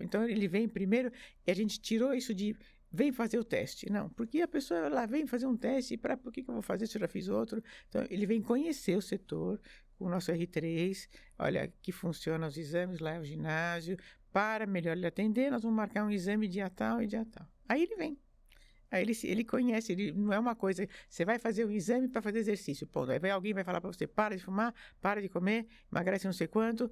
[SPEAKER 3] Então, ele vem primeiro e a gente tirou isso de vem fazer o teste. Não, porque a pessoa lá vem fazer um teste, por que eu vou fazer se eu já fiz outro? Então, ele vem conhecer o setor com o nosso R3, olha, que funciona os exames lá no ginásio, para melhor ele atender, nós vamos marcar um exame dia tal e dia tal. Aí ele vem. Aí ele conhece, ele não é uma coisa, você vai fazer um exame para fazer exercício, ponto. Aí alguém vai falar para você, para de fumar, para de comer, emagrece não sei quanto.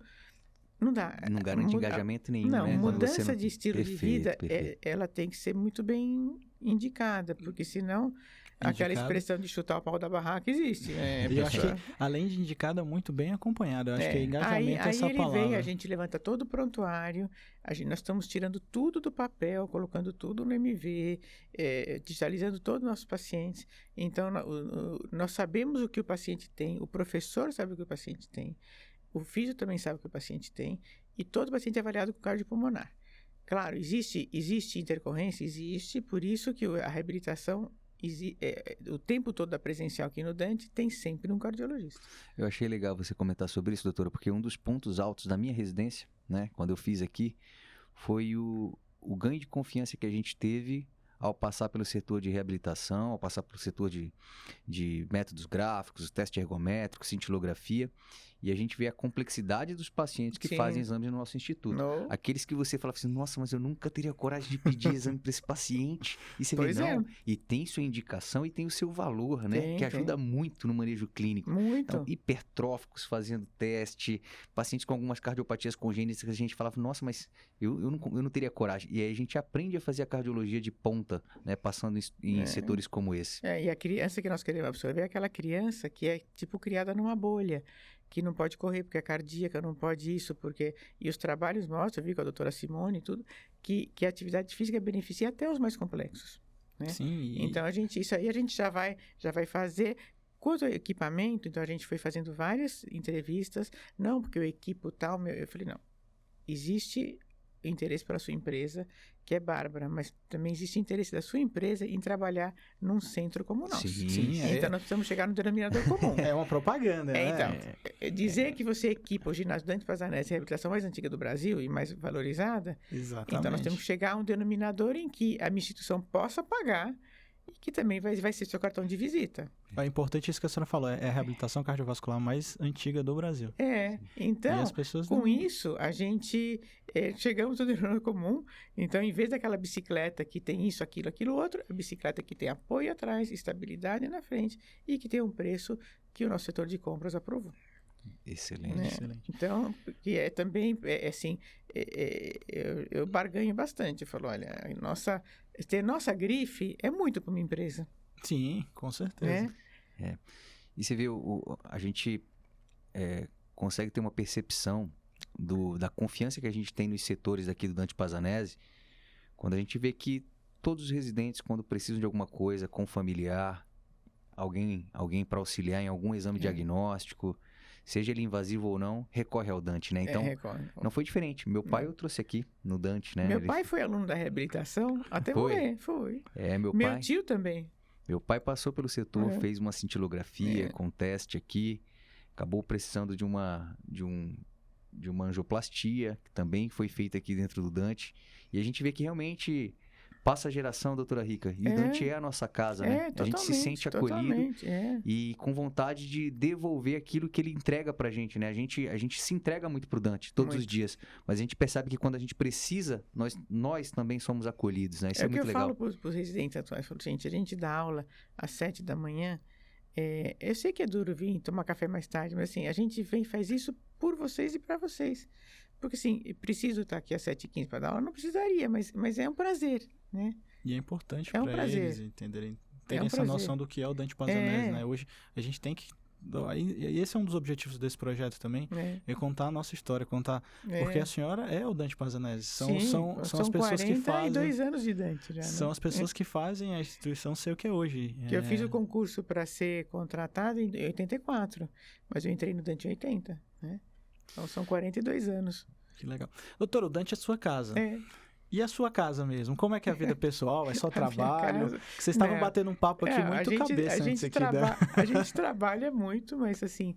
[SPEAKER 3] Não dá.
[SPEAKER 2] Não garante engajamento nenhum,
[SPEAKER 3] não,
[SPEAKER 2] né?
[SPEAKER 3] Mudança de estilo de vida, ela tem que ser muito bem indicada, porque senão aquela expressão de chutar o pau da barraca existe.
[SPEAKER 1] E eu acho que, além de indicada, muito bem acompanhada. Eu acho que engajamento é essa palavra.
[SPEAKER 3] Aí ele vem, a gente levanta todo o prontuário, nós estamos tirando tudo do papel, colocando tudo no MV, digitalizando todos os nossos pacientes. Então, nós sabemos o que o paciente tem, o professor sabe o que o paciente tem, o físio também sabe o que o paciente tem, e todo paciente é avaliado com cardiopulmonar. Claro, existe intercorrência? Existe, por isso que a reabilitação, o tempo todo da presencial aqui no Dante, tem sempre um cardiologista.
[SPEAKER 2] Eu achei legal você comentar sobre isso, doutora, porque um dos pontos altos da minha residência, né, quando eu fiz aqui, foi o ganho de confiança que a gente teve ao passar pelo setor de reabilitação, ao passar pelo setor de métodos gráficos, teste ergométrico, cintilografia, e a gente vê a complexidade dos pacientes que fazem exames no nosso instituto. Aqueles que você fala assim, nossa, mas eu nunca teria coragem de pedir exame para esse paciente. E você vê, não, e tem sua indicação e tem o seu valor, né? Que ajuda muito no manejo clínico.
[SPEAKER 3] Muito.
[SPEAKER 2] Então, hipertróficos fazendo teste, pacientes com algumas cardiopatias congênitas que a gente falava, nossa, mas eu não teria coragem. E aí a gente aprende a fazer a cardiologia de ponta, né? Passando em setores como esse.
[SPEAKER 3] E a criança que nós queremos absorver é aquela criança que é, tipo, criada numa bolha, que não pode correr porque é cardíaca, não pode isso, porque... E os trabalhos mostram, eu vi com a doutora Simone e tudo, que a atividade física beneficia até os mais complexos, né?
[SPEAKER 1] Sim.
[SPEAKER 3] Então, isso aí a gente já vai fazer. Quanto ao equipamento, então a gente foi fazendo várias entrevistas, não, porque eu equipo tal, eu falei, não, existe interesse para a sua empresa, que é bárbara, mas também existe interesse da sua empresa em trabalhar num centro como o nosso.
[SPEAKER 2] Sim,
[SPEAKER 3] então nós precisamos chegar no denominador comum.
[SPEAKER 1] É uma propaganda, né?
[SPEAKER 3] Então, dizer que você equipa o ginásio Dante Pazanese, a reabilitação mais antiga do Brasil e mais valorizada,
[SPEAKER 1] exatamente.
[SPEAKER 3] Então nós temos que chegar a um denominador em que a minha instituição possa pagar e que também vai ser seu cartão de visita.
[SPEAKER 1] É importante isso que a senhora falou, é a reabilitação cardiovascular mais antiga do Brasil.
[SPEAKER 3] Então,
[SPEAKER 1] as pessoas
[SPEAKER 3] com isso, a gente chegamos ao denominador comum. Então, em vez daquela bicicleta que tem isso, aquilo, outro, a bicicleta que tem apoio atrás, estabilidade na frente e que tem um preço que o nosso setor de compras aprovou.
[SPEAKER 2] Excelente,
[SPEAKER 3] né?
[SPEAKER 2] Excelente.
[SPEAKER 3] Então, que também, assim, eu barganho bastante. Eu falo, olha, ter nossa grife é muito para uma empresa.
[SPEAKER 1] Sim, com certeza.
[SPEAKER 2] E você vê, a gente consegue ter uma percepção da confiança que a gente tem nos setores aqui do Dante Pazanese, quando a gente vê que todos os residentes, quando precisam de alguma coisa com familiar, alguém para auxiliar em algum exame diagnóstico, seja ele invasivo ou não, recorre ao Dante, né? Então, não foi diferente. Meu pai eu trouxe aqui no Dante, né?
[SPEAKER 3] Meu pai foi aluno da reabilitação até morrer, foi. Meu tio também.
[SPEAKER 2] Meu pai passou pelo setor, fez uma cintilografia com teste aqui, acabou precisando de uma angioplastia, que também foi feita aqui dentro do Dante. E a gente vê que realmente passa a geração, doutora Rica. E o Dante é a nossa casa, né? A gente se sente acolhido e com vontade de devolver aquilo que ele entrega pra gente, né? A gente se entrega muito pro Dante todos os dias, mas a gente percebe que quando a gente precisa, nós também somos acolhidos, né? Isso é muito legal.
[SPEAKER 3] Eu falo pros residentes atuais, gente, a gente dá aula às 7 da manhã, eu sei que é duro vir tomar café mais tarde, mas assim, a gente vem e faz isso por vocês e para vocês. Porque assim, preciso estar aqui às 7h15 para dar aula? Não precisaria, mas é um prazer, né?
[SPEAKER 1] E é importante para eles entenderem terem essa
[SPEAKER 3] prazer.
[SPEAKER 1] noção do que é o Dante Pazanese, né? Hoje a gente tem que... E esse é um dos objetivos desse projeto também, é contar a nossa história, porque a senhora é o Dante Pazanese, são as pessoas que fazem...
[SPEAKER 3] 42 anos de Dante já, né?
[SPEAKER 1] São as pessoas que fazem a instituição ser o que é hoje.
[SPEAKER 3] Que eu fiz o concurso para ser contratada em 84, mas eu entrei no Dante em 80, né? Então são 42 anos.
[SPEAKER 1] Que legal. Doutor, o Dante é sua casa. E a sua casa mesmo? Como é que é a vida pessoal? É só trabalho? Que vocês estavam batendo um papo aqui muito cabeça antes aqui.
[SPEAKER 3] A gente trabalha muito, mas assim,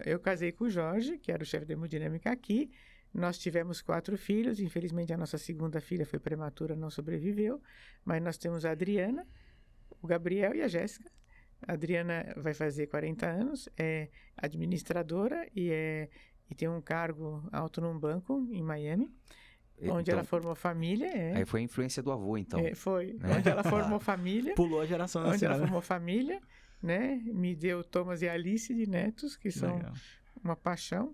[SPEAKER 3] eu casei com o Jorge, que era o chefe da hemodinâmica aqui. Nós tivemos 4 filhos. Infelizmente, a nossa segunda filha foi prematura, não sobreviveu. Mas nós temos a Adriana, o Gabriel e a Jéssica. A Adriana vai fazer 40 anos, é administradora e tem um cargo alto num banco em Miami. Onde ela formou família.
[SPEAKER 2] Aí foi a influência do avô, então.
[SPEAKER 3] Foi. Onde ela formou família.
[SPEAKER 1] Pulou a geração da
[SPEAKER 3] Onde
[SPEAKER 1] senhora.
[SPEAKER 3] ela formou família, né? Me deu Thomas e Alice de netos, que são uma paixão.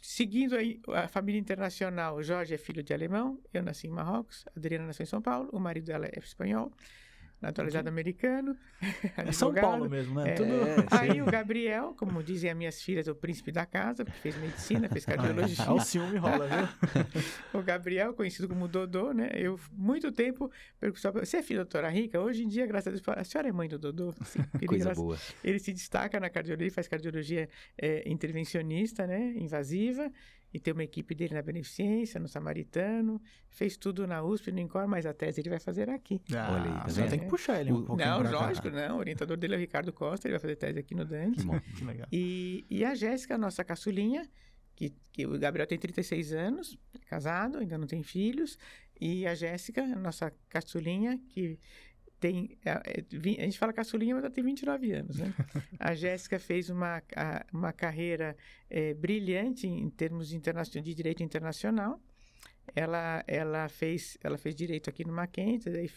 [SPEAKER 3] Seguindo aí a família internacional, o Jorge é filho de alemão, eu nasci em Marrocos, a Adriana nasceu em São Paulo, o marido dela é espanhol, naturalizado americano.
[SPEAKER 1] É São Paulo mesmo, né?
[SPEAKER 3] Aí o Gabriel, como dizem as minhas filhas, é o príncipe da casa, porque fez medicina, fez cardiologia.
[SPEAKER 1] O ciúme rola, viu?
[SPEAKER 3] O Gabriel, conhecido como Dodô, né? Eu, muito tempo, perguntava, você é filho da doutora Rica? Hoje em dia, graças a Deus, a senhora é mãe do Dodô? Sim,
[SPEAKER 2] coisa boa.
[SPEAKER 3] Ele se destaca na cardiologia, faz cardiologia intervencionista, né? Invasiva. E tem uma equipe dele na Beneficência, no Samaritano. Fez tudo na USP, no INCOR, mas a tese ele vai fazer aqui.
[SPEAKER 1] Olha aí, tá vendo? Tem que puxar ele um pouquinho.
[SPEAKER 3] Não, lógico, não. O orientador dele é o Ricardo Costa, ele vai fazer tese aqui no Dante.
[SPEAKER 2] Que bom.
[SPEAKER 1] Que legal.
[SPEAKER 3] E a Jéssica, nossa caçulinha, que o Gabriel tem 36 anos, casado, ainda não tem filhos. E a Jéssica, nossa caçulinha, que tem... A gente fala caçulinha, mas ela tem 29 anos, né? A Jéssica fez uma carreira brilhante em termos de direito internacional. Ela fez direito aqui no Mackenzie, daí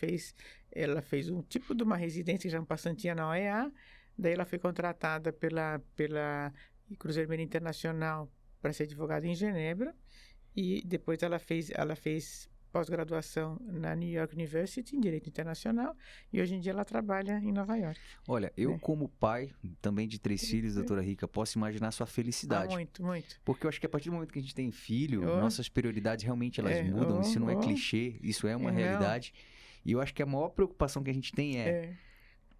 [SPEAKER 3] ela fez um tipo de uma residência, já uma passantia na OEA, daí ela foi contratada pela Cruzeiro Vermelho Internacional para ser advogada em Genebra, e depois ela fez pós-graduação na New York University em Direito Internacional, e hoje em dia ela trabalha em Nova York.
[SPEAKER 2] Olha, eu como pai também de 3 filhos, doutora Rica, posso imaginar a sua felicidade.
[SPEAKER 3] Muito, muito.
[SPEAKER 2] Porque eu acho que a partir do momento que a gente tem filho, nossas prioridades realmente elas mudam, isso não é clichê, isso é uma realidade. E eu acho que a maior preocupação que a gente tem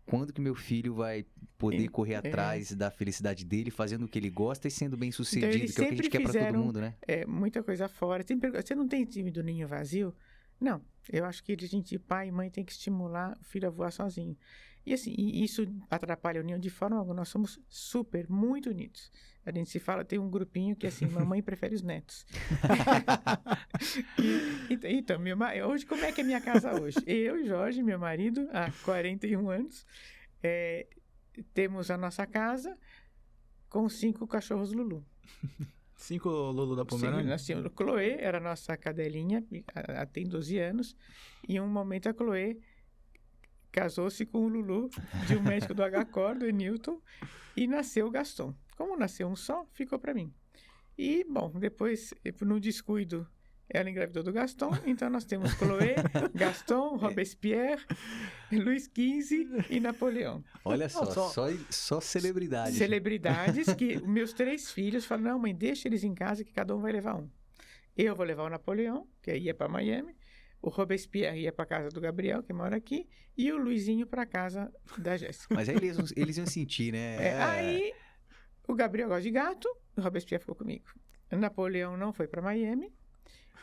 [SPEAKER 2] quando que meu filho vai poder correr atrás da felicidade dele, fazendo o que ele gosta e sendo bem sucedido, que é o que a gente quer para todo mundo, né?
[SPEAKER 3] Muita coisa fora. Você não tem time do ninho vazio? Não. Eu acho que pai e mãe tem que estimular o filho a voar sozinho. E assim, isso atrapalha a união de forma alguma. Nós somos muito unidos. A gente se fala, tem um grupinho que assim, mamãe prefere os netos. Então, hoje, como é que é a minha casa hoje? Eu e Jorge, meu marido, há 41 anos, temos a nossa casa com 5 cachorros Lulu.
[SPEAKER 1] 5 Lulu da Pomerânia?
[SPEAKER 3] Nós tínhamos Chloe, era a nossa cadelinha, tem 12 anos, e em um momento a Chloe casou-se com o Lulu, de um médico do H-Cor, do Newton, e nasceu o Gaston. Como nasceu um só, ficou para mim. E, bom, depois, no descuido, ela engravidou do Gaston, então nós temos Chloé, Gaston, Robespierre, Luís XV e Napoleão.
[SPEAKER 2] Olha só celebridades.
[SPEAKER 3] Celebridades que meus 3 filhos falam, não, mãe, deixa eles em casa que cada um vai levar um. Eu vou levar o Napoleão, que aí ia para Miami, o Robespierre ia para casa do Gabriel, que mora aqui, e o Luizinho para casa da Jéssica.
[SPEAKER 2] Mas aí eles iam sentir, né?
[SPEAKER 3] Aí o Gabriel gosta de gato, o Robespierre ficou comigo. O Napoleão não foi para Miami,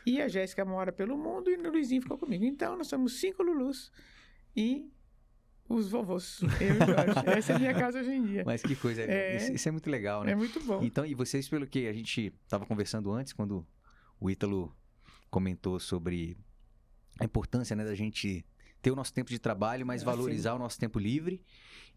[SPEAKER 3] e a Jéssica mora pelo mundo, e o Luizinho ficou comigo. Então, nós somos 5 Lulus e os vovôs, eu e Jorge. Essa é a minha casa hoje em dia.
[SPEAKER 2] Mas que coisa, isso é muito legal, né?
[SPEAKER 3] É muito bom.
[SPEAKER 2] Então, e vocês, pelo que a gente estava conversando antes, quando o Ítalo comentou sobre a importância, né, da gente ter o nosso tempo de trabalho, mas valorizar o nosso tempo livre.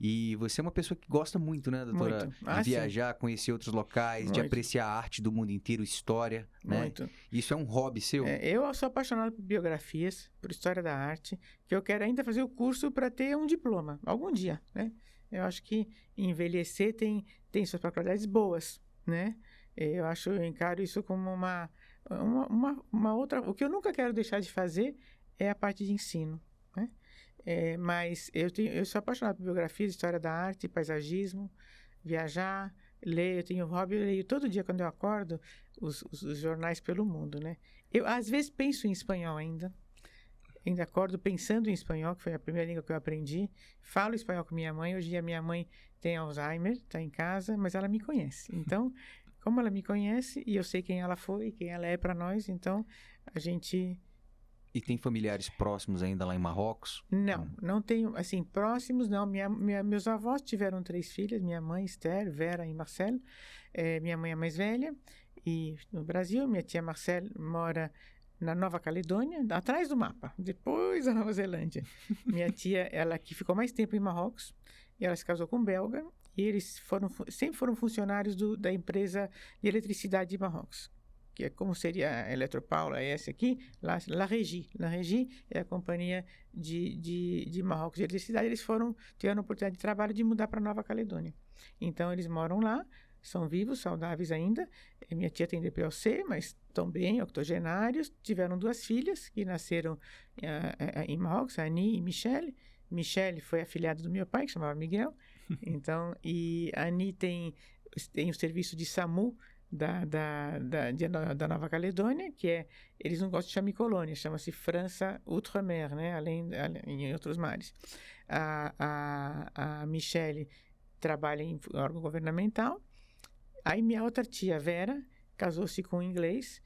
[SPEAKER 2] E você é uma pessoa que gosta muito, né, doutora? De viajar, conhecer outros locais, de apreciar a arte do mundo inteiro, história, né?
[SPEAKER 3] Muito.
[SPEAKER 2] Isso é um hobby seu?
[SPEAKER 3] Eu sou apaixonado por biografias, por história da arte, que eu quero ainda fazer o curso para ter um diploma, algum dia, né? Eu acho que envelhecer tem suas propriedades boas, né? Eu encaro isso como uma outra... O que eu nunca quero deixar de fazer é a parte de ensino, né? Mas eu sou apaixonada por biografia, história da arte, paisagismo, viajar, ler. Eu tenho hobby, eu leio todo dia quando eu acordo os jornais pelo mundo, né? Eu, às vezes, penso em espanhol ainda. Ainda acordo pensando em espanhol, que foi a primeira língua que eu aprendi. Falo espanhol com minha mãe. Hoje em dia, minha mãe tem Alzheimer, está em casa, mas ela me conhece. Então, como ela me conhece e eu sei quem ela foi, quem ela é para nós, então a gente...
[SPEAKER 2] E tem familiares próximos ainda lá em Marrocos?
[SPEAKER 3] Não tenho, assim, próximos, não. Meus avós tiveram 3 filhas, minha mãe, Esther, Vera e Marcel. Minha mãe é a mais velha, e no Brasil, minha tia Marcel mora na Nova Caledônia, atrás do mapa, depois da Nova Zelândia. Minha tia, ela que ficou mais tempo em Marrocos, e ela se casou com um belga, e eles sempre foram funcionários da empresa de eletricidade de Marrocos, que é como seria a Eletropaula, essa aqui, La Régie. La Régie é a companhia de Marrocos de eletricidade. Eles tiveram a oportunidade de trabalho de mudar para Nova Caledônia. Então, eles moram lá, são vivos, saudáveis ainda. Minha tia tem DPLC, mas estão bem, octogenários. Tiveram 2 filhas que nasceram em Marrocos, a Annie e Michelle. Michelle foi afilhada do meu pai, que chamava Miguel. Então, e a Annie tem o serviço de SAMU da Nova Caledônia, que eles não gostam de chamar colônia, chama-se França Outre-mer, né? Em outros mares. A Michelle trabalha em órgão governamental. Aí minha outra tia, Vera, casou-se com um inglês,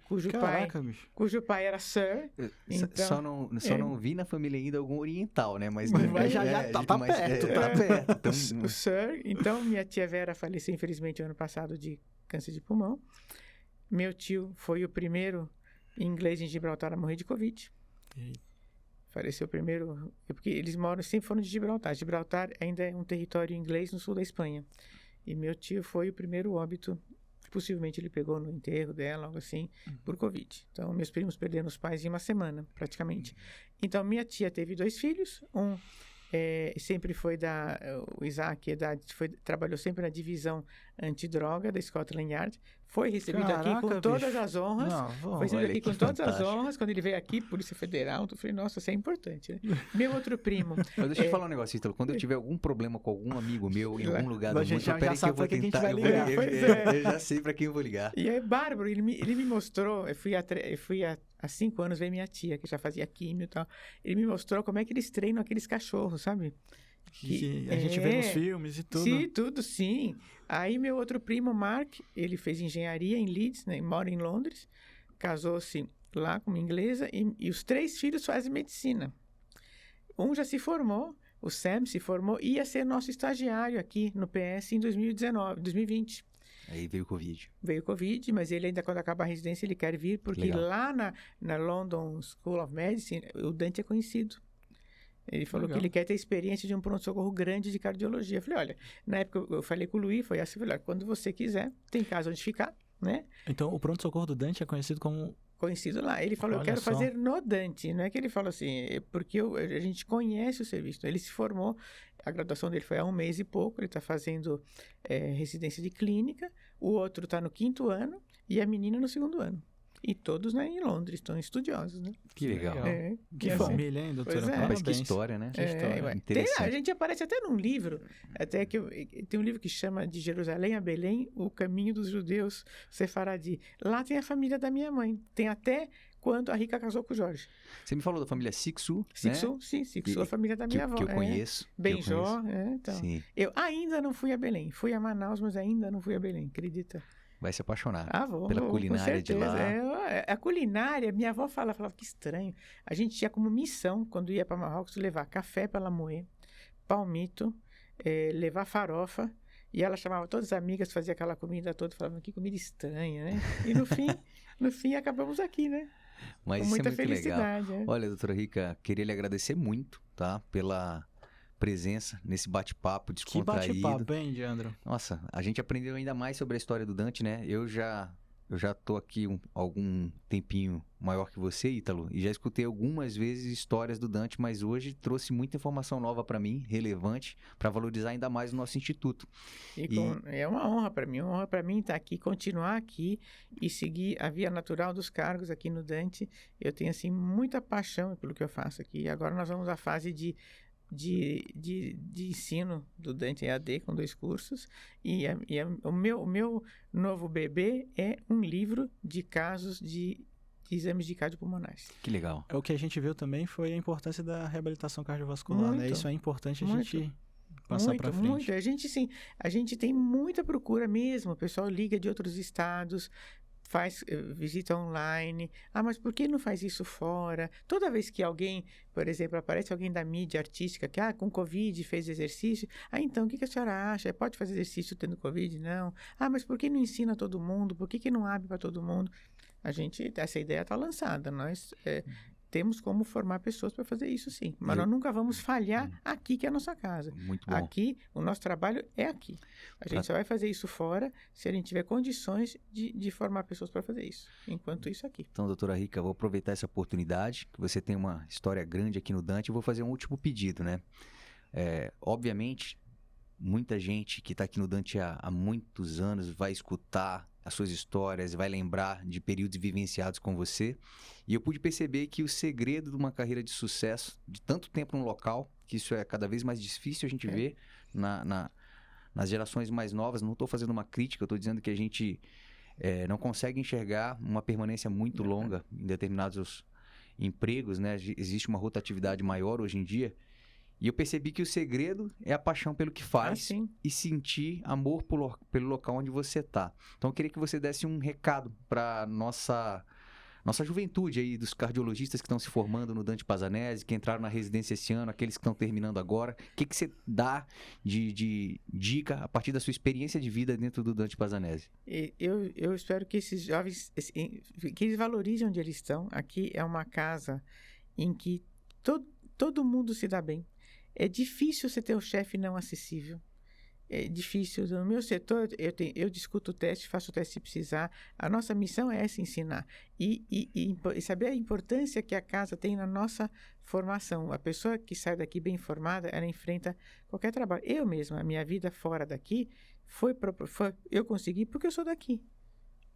[SPEAKER 3] cujo pai era Sir.
[SPEAKER 2] Então, só não vi na família ainda algum oriental, né? Mas
[SPEAKER 1] já tá perto.
[SPEAKER 2] Tá perto. Então...
[SPEAKER 3] O Sir. Então, minha tia Vera faleceu, infelizmente, ano passado de câncer de pulmão. Meu tio foi o primeiro inglês em Gibraltar a morrer de Covid. Faleceu primeiro, porque eles sempre foram de Gibraltar. Gibraltar ainda é um território inglês no sul da Espanha. E meu tio foi o primeiro óbito, possivelmente ele pegou no enterro dela, algo assim, por Covid. Então, meus primos perderam os pais em uma semana, praticamente. Então, minha tia teve 2 filhos, sempre foi o Isaac, trabalhou sempre na divisão antidroga da Scotland Yard, foi recebido aqui com todas as honras, foi recebido aqui com todas as honras, quando ele veio aqui, Polícia Federal, eu falei, nossa, isso é importante, né? Meu outro primo...
[SPEAKER 2] Mas deixa eu te falar um negócio, Ítalo, quando eu tiver algum problema com algum amigo meu, em algum lugar do mundo,
[SPEAKER 1] já sabe pra quem a gente vai ligar.
[SPEAKER 2] Eu já sei pra quem eu vou ligar.
[SPEAKER 3] E é bárbaro, ele me mostrou, eu fui há 5 anos ver minha tia, que já fazia químio e tal, ele me mostrou como é que eles treinam aqueles cachorros, sabe?
[SPEAKER 1] Que a gente vê nos filmes e tudo.
[SPEAKER 3] Sim, tudo, sim. Aí meu outro primo, Mark, ele fez engenharia em Leeds, né, mora em Londres, casou-se lá com uma inglesa e os 3 filhos fazem medicina. Um já se formou, o Sam se formou e ia ser nosso estagiário aqui no PS em 2020.
[SPEAKER 2] Aí veio o Covid.
[SPEAKER 3] Veio o Covid, mas ele ainda, quando acabar a residência, ele quer vir, porque lá na London School of Medicine, o Dante é conhecido. Ele falou que ele quer ter a experiência de um pronto-socorro grande de cardiologia. Eu falei, olha, na época eu falei com o Luiz, foi assim, eu falei, quando você quiser, tem casa onde ficar, né?
[SPEAKER 1] Então, o pronto-socorro do Dante é conhecido como...
[SPEAKER 3] Conhecido lá. Ele falou, eu quero fazer no Dante. Não é que ele falou assim, porque a gente conhece o serviço. Ele se formou, a graduação dele foi há 1 mês e pouco, ele está fazendo residência de clínica, o outro está no 5º ano e a menina no 2º ano. E todos, né, em Londres, estão estudiosos, né?
[SPEAKER 2] Que legal.
[SPEAKER 1] Que família, hein, doutora?
[SPEAKER 2] Mas que história, né? Que história interessante.
[SPEAKER 3] A gente aparece até num livro, até que tem um livro que chama De Jerusalém a Belém, O Caminho dos Judeus Sefaradi. Lá tem a família da minha mãe. Tem até quando a Rica casou com o Jorge.
[SPEAKER 2] Você me falou da família Sixu,
[SPEAKER 3] Sixu,
[SPEAKER 2] né?
[SPEAKER 3] Sim, Sixu, a família da minha avó.
[SPEAKER 2] Que eu conheço.
[SPEAKER 3] Benjó, então.
[SPEAKER 2] Sim.
[SPEAKER 3] Eu ainda não fui a Belém. Fui a Manaus, mas ainda não fui a Belém, acredita?
[SPEAKER 2] Vai se apaixonar
[SPEAKER 3] vou,
[SPEAKER 2] pela culinária de lá.
[SPEAKER 3] A culinária, minha avó falava que estranho. A gente tinha como missão, quando ia para Marrocos, levar café para moer, palmito, levar farofa. E ela chamava todas as amigas, fazia aquela comida toda, falava que comida estranha, né? E no fim acabamos aqui, né?
[SPEAKER 2] Mas
[SPEAKER 3] com
[SPEAKER 2] isso
[SPEAKER 3] muita
[SPEAKER 2] é muito
[SPEAKER 3] felicidade.
[SPEAKER 2] Legal. Olha, doutora Rica, queria lhe agradecer muito, tá? Pela presença nesse bate-papo descontraído.
[SPEAKER 1] Que bate-papo, hein, Diandro?
[SPEAKER 2] Nossa, a gente aprendeu ainda mais sobre a história do Dante, né? Eu já eu já estou aqui algum tempinho maior que você, Ítalo, e já escutei algumas vezes histórias do Dante, mas hoje trouxe muita informação nova para mim, relevante, para valorizar ainda mais o nosso instituto.
[SPEAKER 3] É uma honra para mim estar aqui, continuar aqui e seguir a via natural dos cargos aqui no Dante. Eu tenho, assim, muita paixão pelo que eu faço aqui. Agora nós vamos à fase de ensino do Dante EAD com 2 cursos o meu novo bebê é um livro de casos de exames de cardiopulmonares.
[SPEAKER 2] Que legal.
[SPEAKER 1] O que a gente viu também foi a importância da reabilitação cardiovascular, né? Isso é importante a gente passar para frente.
[SPEAKER 3] Muito. A gente tem muita procura mesmo. O pessoal liga de outros estados, faz visita online. Mas por que não faz isso fora? Toda vez que alguém, por exemplo, aparece alguém da mídia artística que com Covid fez exercício, então o que a senhora acha? Pode fazer exercício tendo Covid? Não. Mas por que não ensina todo mundo? Por que não abre para todo mundo? Essa ideia está lançada. Nós temos como formar pessoas para fazer isso, sim. Mas nós nunca vamos falhar aqui, que é a nossa casa.
[SPEAKER 2] Muito bom.
[SPEAKER 3] Aqui, o nosso trabalho é aqui. A gente só vai fazer isso fora se a gente tiver condições de formar pessoas para fazer isso. Enquanto isso aqui.
[SPEAKER 2] Então, doutora Rica, vou aproveitar essa oportunidade, que você tem uma história grande aqui no Dante, e vou fazer um último pedido, né? Obviamente, muita gente que está aqui no Dante há muitos anos vai escutar as suas histórias, vai lembrar de períodos vivenciados com você. E eu pude perceber que o segredo de uma carreira de sucesso, de tanto tempo no local, que isso é cada vez mais difícil a gente ver nas gerações mais novas. Não estou fazendo uma crítica, eu estou dizendo que a gente não consegue enxergar uma permanência muito longa em determinados empregos, né? Existe uma rotatividade maior hoje em dia. E eu percebi que o segredo é a paixão pelo que faz e sentir amor pelo local onde você está. Então, eu queria que você desse um recado para nossa juventude aí, dos cardiologistas que estão se formando no Dante Pazanese, que entraram na residência esse ano, aqueles que estão terminando agora. O que você dá de dica a partir da sua experiência de vida dentro do Dante Pazanese?
[SPEAKER 3] Eu espero que esses jovens, que eles valorizem onde eles estão. Aqui é uma casa em que todo mundo se dá bem. É difícil você ter um chefe não acessível. É difícil. No meu setor, eu discuto o teste, faço o teste se precisar. A nossa missão é essa, ensinar. E saber a importância que a casa tem na nossa formação. A pessoa que sai daqui bem formada, ela enfrenta qualquer trabalho. Eu mesma, a minha vida fora daqui, eu consegui porque eu sou daqui.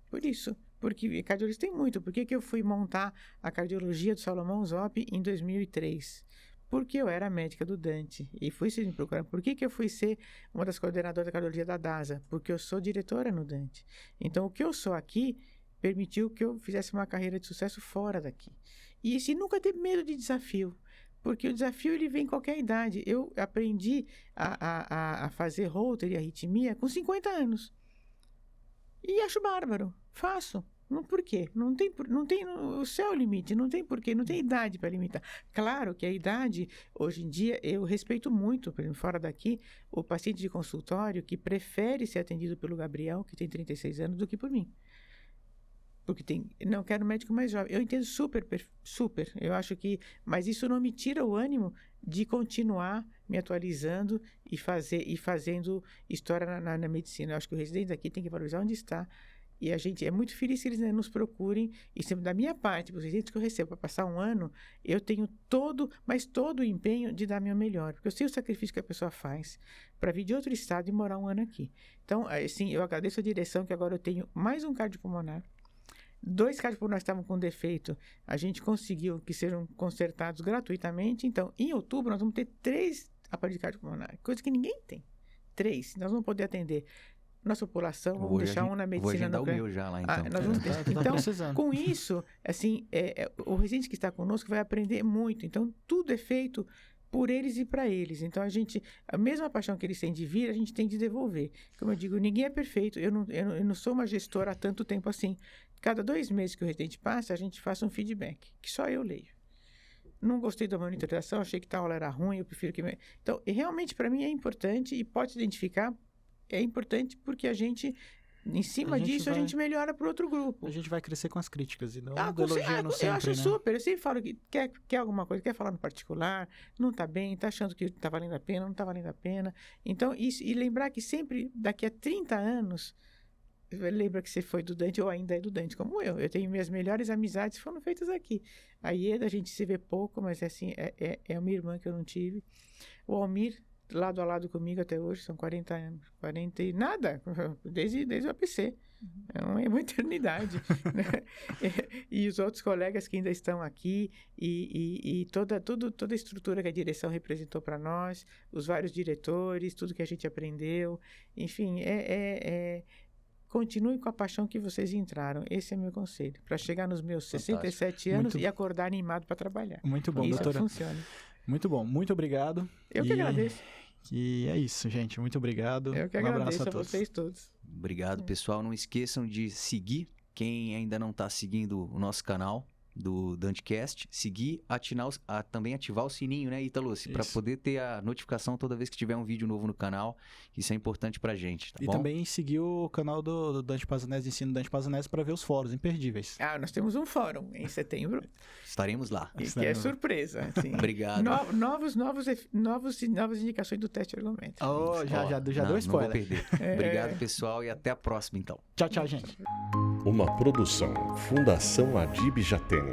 [SPEAKER 3] Por isso. Porque cardiologista tem muito. Por que eu fui montar a cardiologia do Salomão Zop em 2003? Porque eu era médica do Dante e fui se me procurar. Por que eu fui ser uma das coordenadoras da cardiologia da DASA? Porque eu sou diretora no Dante. Então, o que eu sou aqui permitiu que eu fizesse uma carreira de sucesso fora daqui. E se nunca ter medo de desafio, porque o desafio ele vem em qualquer idade. Eu aprendi a fazer Holter e arritmia com 50 anos. E acho bárbaro. Faço. Por quê? Não tem o céu é o limite, não tem porquê, não tem idade para limitar. Claro que a idade, hoje em dia, eu respeito muito, por exemplo, fora daqui, o paciente de consultório que prefere ser atendido pelo Gabriel, que tem 36 anos, do que por mim. Porque não quero médico mais jovem. Eu entendo super. Eu acho que, mas isso não me tira o ânimo de continuar me atualizando e fazendo história na medicina. Eu acho que o residente aqui tem que valorizar onde está. E a gente é muito feliz que eles nos procurem. E sempre da minha parte, os residentes que eu recebo para passar um ano, eu tenho todo o empenho de dar meu melhor. Porque eu sei o sacrifício que a pessoa faz para vir de outro estado e morar um ano aqui. Então, assim, eu agradeço a direção que agora eu tenho mais um cardiopulmonar. 2 cardiopulmonares estavam com defeito. A gente conseguiu que sejam consertados gratuitamente. Então, em outubro, nós vamos ter 3 aparelhos cardiopulmonares. Coisa que ninguém tem. 3. Nós vamos poder atender nossa população, vamos deixar um na medicina
[SPEAKER 2] nuclear. Vou agendar o meu já lá, então.
[SPEAKER 3] Nós vamos então, com isso, assim, o residente que está conosco vai aprender muito. Então, tudo é feito por eles e para eles. Então, a mesma paixão que eles têm de vir, a gente tem de devolver. Como eu digo, ninguém é perfeito. Eu não sou uma gestora há tanto tempo assim. Cada 2 meses que o residente passa, a gente faz um feedback, que só eu leio. Não gostei da monitorização, achei que tal aula era ruim, eu prefiro que... Então, realmente, para mim, é importante e pode se identificar. É importante porque a gente, em cima disso, a gente melhora para outro grupo.
[SPEAKER 1] A gente vai crescer com as críticas e não elogiando sempre,
[SPEAKER 3] eu acho
[SPEAKER 1] né?
[SPEAKER 3] super. Eu sempre falo que quer alguma coisa, quer falar no particular, não está bem, está achando que está valendo a pena, não está valendo a pena. Então, e lembrar que sempre, daqui a 30 anos, lembra que você foi do Dante ou ainda é do Dante, como eu. Eu tenho minhas melhores amizades foram feitas aqui. A Ieda, a gente se vê pouco, mas assim, é uma irmã que eu não tive. O Almir, lado a lado comigo até hoje, são 40 anos. 40 e nada, desde o APC. É uma eternidade. Né? E os outros colegas que ainda estão aqui, e toda a estrutura que a direção representou para nós, os vários diretores, tudo que a gente aprendeu. Enfim, continue com a paixão que vocês entraram. Esse é meu conselho. Para chegar nos meus 67 anos e acordar animado para trabalhar.
[SPEAKER 1] Muito bom,
[SPEAKER 3] isso
[SPEAKER 1] doutora.
[SPEAKER 3] Funciona.
[SPEAKER 1] Muito bom, muito obrigado.
[SPEAKER 3] Eu que agradeço.
[SPEAKER 1] E é isso, gente. Muito obrigado.
[SPEAKER 3] Eu que agradeço a vocês todos.
[SPEAKER 2] Obrigado, pessoal. Não esqueçam de seguir. Quem ainda não está seguindo o nosso canal do DanteCast, seguir, também ativar o sininho, né, Ítalo? Para poder ter a notificação toda vez que tiver um vídeo novo no canal. Isso é importante pra gente, tá bom?
[SPEAKER 1] E também seguir o canal do Dante Pazanese, Ensino Dante Pazanese, para ver os fóruns imperdíveis.
[SPEAKER 3] Nós temos um fórum em setembro.
[SPEAKER 2] Estaremos lá.
[SPEAKER 3] E que é surpresa. Assim.
[SPEAKER 2] Obrigado.
[SPEAKER 3] Novas indicações do teste ergométrico.
[SPEAKER 1] Já deu spoiler.
[SPEAKER 2] Não vou perder. Obrigado, pessoal, e até a próxima, então.
[SPEAKER 1] Tchau, gente.
[SPEAKER 4] Uma produção Fundação Adib Jatene.